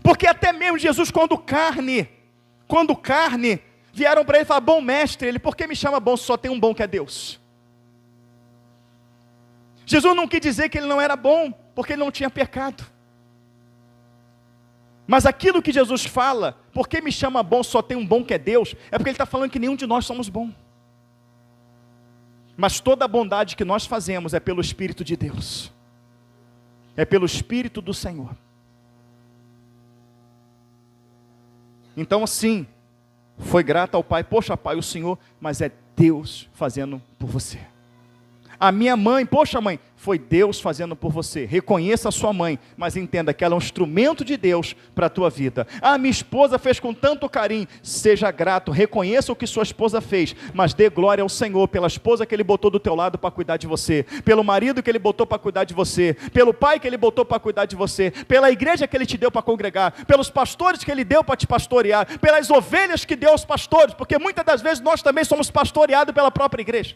Porque até mesmo Jesus, quando carne, vieram para ele e falaram, bom mestre, ele, por que me chama bom se só tem um bom que é Deus? Jesus não quis dizer que ele não era bom, porque ele não tinha pecado. Mas aquilo que Jesus fala, por que me chama bom se só tem um bom que é Deus, é porque ele está falando que nenhum de nós somos bom. Mas toda a bondade que nós fazemos é pelo Espírito de Deus. É pelo Espírito do Senhor. Então assim, foi grato ao Pai, poxa Pai, o Senhor, mas é Deus fazendo por você. A minha mãe, poxa mãe, foi Deus fazendo por você. Reconheça a sua mãe, mas entenda que ela é um instrumento de Deus para a tua vida. Ah, minha esposa fez com tanto carinho, seja grato, reconheça o que sua esposa fez, mas dê glória ao Senhor, pela esposa que Ele botou do teu lado para cuidar de você, pelo marido que Ele botou para cuidar de você, pelo pai que Ele botou para cuidar de você, pela igreja que Ele te deu para congregar, pelos pastores que Ele deu para te pastorear, pelas ovelhas que deu aos pastores, porque muitas das vezes nós também somos pastoreados pela própria igreja.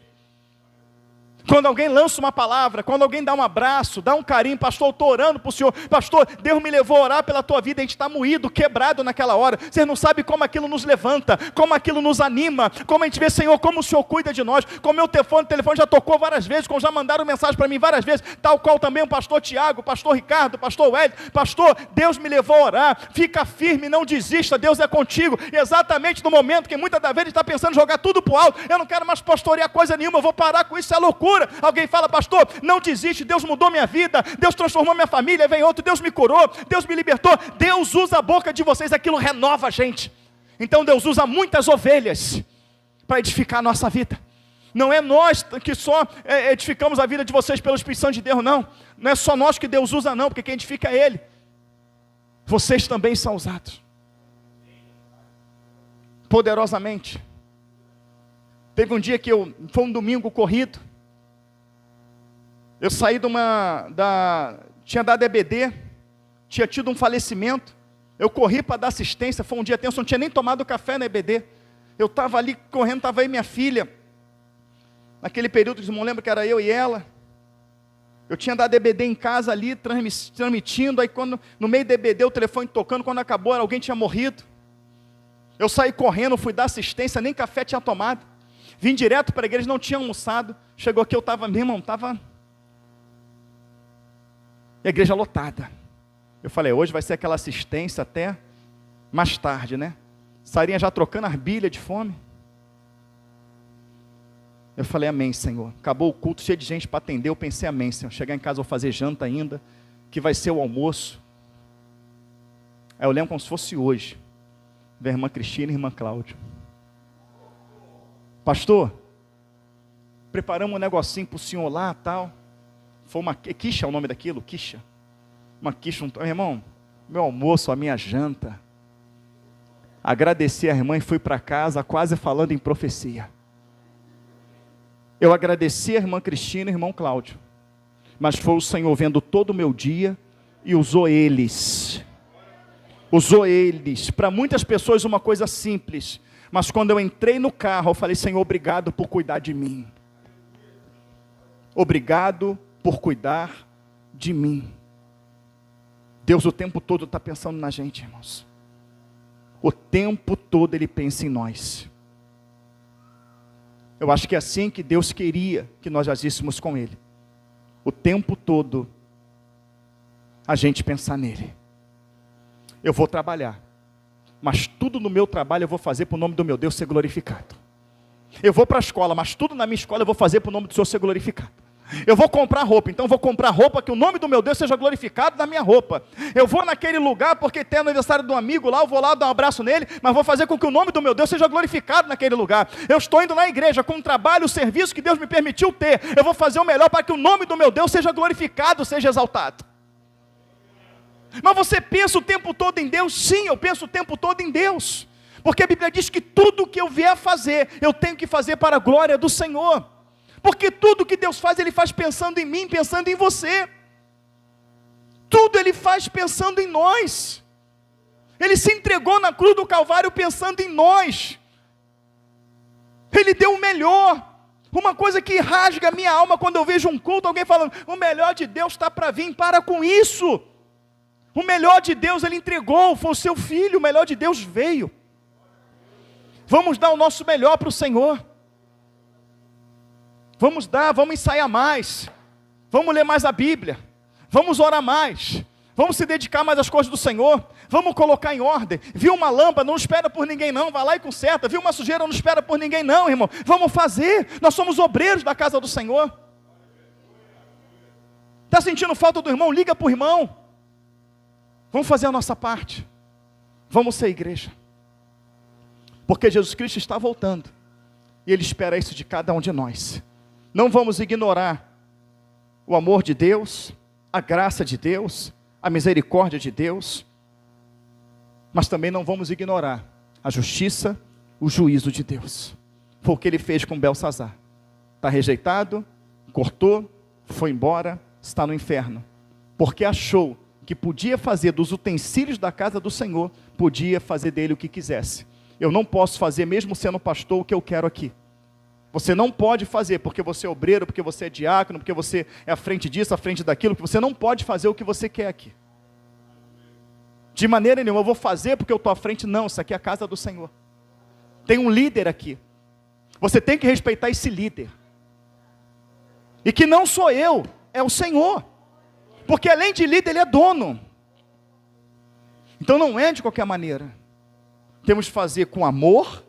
Quando alguém lança uma palavra, quando alguém dá um abraço, dá um carinho, pastor, eu estou orando para o senhor, pastor, Deus me levou a orar pela tua vida, a gente está moído, quebrado naquela hora, você não sabe como aquilo nos levanta, como aquilo nos anima, como a gente vê, Senhor, como o Senhor cuida de nós, como meu telefone já tocou várias vezes, como já mandaram mensagem para mim várias vezes, tal qual também o pastor Tiago, o pastor Ricardo, o pastor Wellington, pastor, Deus me levou a orar, fica firme, não desista, Deus é contigo, exatamente no momento que muitas das vezes ele está pensando em jogar tudo para o alto, eu não quero mais pastorear coisa nenhuma, eu vou parar com isso, é loucura. Alguém fala, pastor, não desiste, Deus mudou minha vida, Deus transformou minha família, vem outro, Deus me curou, Deus me libertou, Deus usa a boca de vocês, aquilo renova a gente. Então Deus usa muitas ovelhas para edificar a nossa vida. Não é nós que só edificamos a vida de vocês pelo Espírito Santo de Deus, não é só nós que Deus usa não, porque quem edifica é Ele. Vocês também são usados poderosamente. Teve um dia que foi um domingo corrido, eu saí tinha dado EBD, tinha tido um falecimento, eu corri para dar assistência, foi um dia tenso, não tinha nem tomado café na EBD, eu estava ali correndo, estava aí minha filha, naquele período, não lembro que era eu e ela, eu tinha dado EBD em casa ali, transmitindo, aí quando, no meio do EBD, o telefone tocando, quando acabou, alguém tinha morrido, eu saí correndo, fui dar assistência, nem café tinha tomado, vim direto para a igreja, não tinha almoçado, chegou aqui, eu estava, meu irmão, e a igreja lotada. Eu falei, hoje vai ser aquela assistência até mais tarde, né? Sairinha já trocando arbilha de fome. Eu falei, amém, Senhor. Acabou o culto, cheio de gente para atender, eu pensei, amém, Senhor. Chegar em casa, vou fazer janta ainda, que vai ser o almoço. Aí eu lembro como se fosse hoje. Ver a irmã Cristina e a irmã Cláudia. Pastor, preparamos um negocinho para o senhor lá, tal. Foi uma quicha, é o nome daquilo? Quicha. Uma quicha, irmão, meu almoço, a minha janta. Agradeci a irmã e fui para casa quase falando em profecia. Eu agradeci a irmã Cristina e o irmão Cláudio. Mas foi o Senhor vendo todo o meu dia e usou eles. Usou eles. Para muitas pessoas uma coisa simples. Mas quando eu entrei no carro, eu falei, Senhor, obrigado por cuidar de mim. Obrigado por cuidar de mim. Deus o tempo todo está pensando na gente, irmãos. O tempo todo Ele pensa em nós. Eu acho que é assim que Deus queria que nós agíssemos com Ele. O tempo todo a gente pensar nele. Eu vou trabalhar, mas tudo no meu trabalho eu vou fazer para o nome do meu Deus ser glorificado. Eu vou para a escola, mas tudo na minha escola eu vou fazer para o nome do Senhor ser glorificado. Eu vou comprar roupa, então eu vou comprar roupa que o nome do meu Deus seja glorificado na minha roupa. Eu vou naquele lugar porque tem aniversário de um amigo lá, eu vou lá dar um abraço nele, mas vou fazer com que o nome do meu Deus seja glorificado naquele lugar. Eu estou indo na igreja com um trabalho, o serviço que Deus me permitiu ter, eu vou fazer o melhor para que o nome do meu Deus seja glorificado, seja exaltado. Mas você pensa o tempo todo em Deus? Sim, eu penso o tempo todo em Deus. Porque a Bíblia diz que tudo que eu vier a fazer, eu tenho que fazer para a glória do Senhor. Porque tudo que Deus faz, Ele faz pensando em mim, pensando em você. Tudo Ele faz pensando em nós. Ele se entregou na cruz do Calvário pensando em nós. Ele deu o melhor. Uma coisa que rasga a minha alma quando eu vejo um culto, alguém falando, o melhor de Deus está para vir, para com isso. O melhor de Deus Ele entregou, foi o seu Filho, o melhor de Deus veio. Vamos dar o nosso melhor para o Senhor. Vamos ensaiar mais. Vamos ler mais a Bíblia. Vamos orar mais. Vamos se dedicar mais às coisas do Senhor. Vamos colocar em ordem. Viu uma lâmpada, não espera por ninguém não. Vai lá e conserta. Viu uma sujeira, não espera por ninguém não, irmão. Vamos fazer. Nós somos obreiros da casa do Senhor. Está sentindo falta do irmão? Liga para o irmão. Vamos fazer a nossa parte. Vamos ser igreja. Porque Jesus Cristo está voltando. E Ele espera isso de cada um de nós. Não vamos ignorar o amor de Deus, a graça de Deus, a misericórdia de Deus, mas também não vamos ignorar a justiça, o juízo de Deus. Foi o que Ele fez com Belsazar. Está rejeitado, cortou, foi embora, está no inferno, porque achou que podia fazer dos utensílios da casa do Senhor, podia fazer dele o que quisesse. Eu não posso fazer, mesmo sendo pastor, o que eu quero aqui. Você não pode fazer, porque você é obreiro, porque você é diácono, porque você é à frente disso, à frente daquilo, que você não pode fazer o que você quer aqui. De maneira nenhuma, eu vou fazer porque eu estou à frente, não, isso aqui é a casa do Senhor. Tem um líder aqui. Você tem que respeitar esse líder. E que não sou eu, é o Senhor. Porque além de líder, Ele é dono. Então não é de qualquer maneira. Temos que fazer com amor,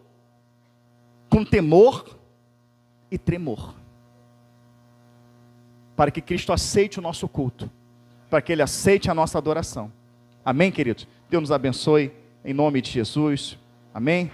com temor e tremor, para que Cristo aceite o nosso culto, para que Ele aceite a nossa adoração. Amém, queridos? Deus nos abençoe, em nome de Jesus. Amém.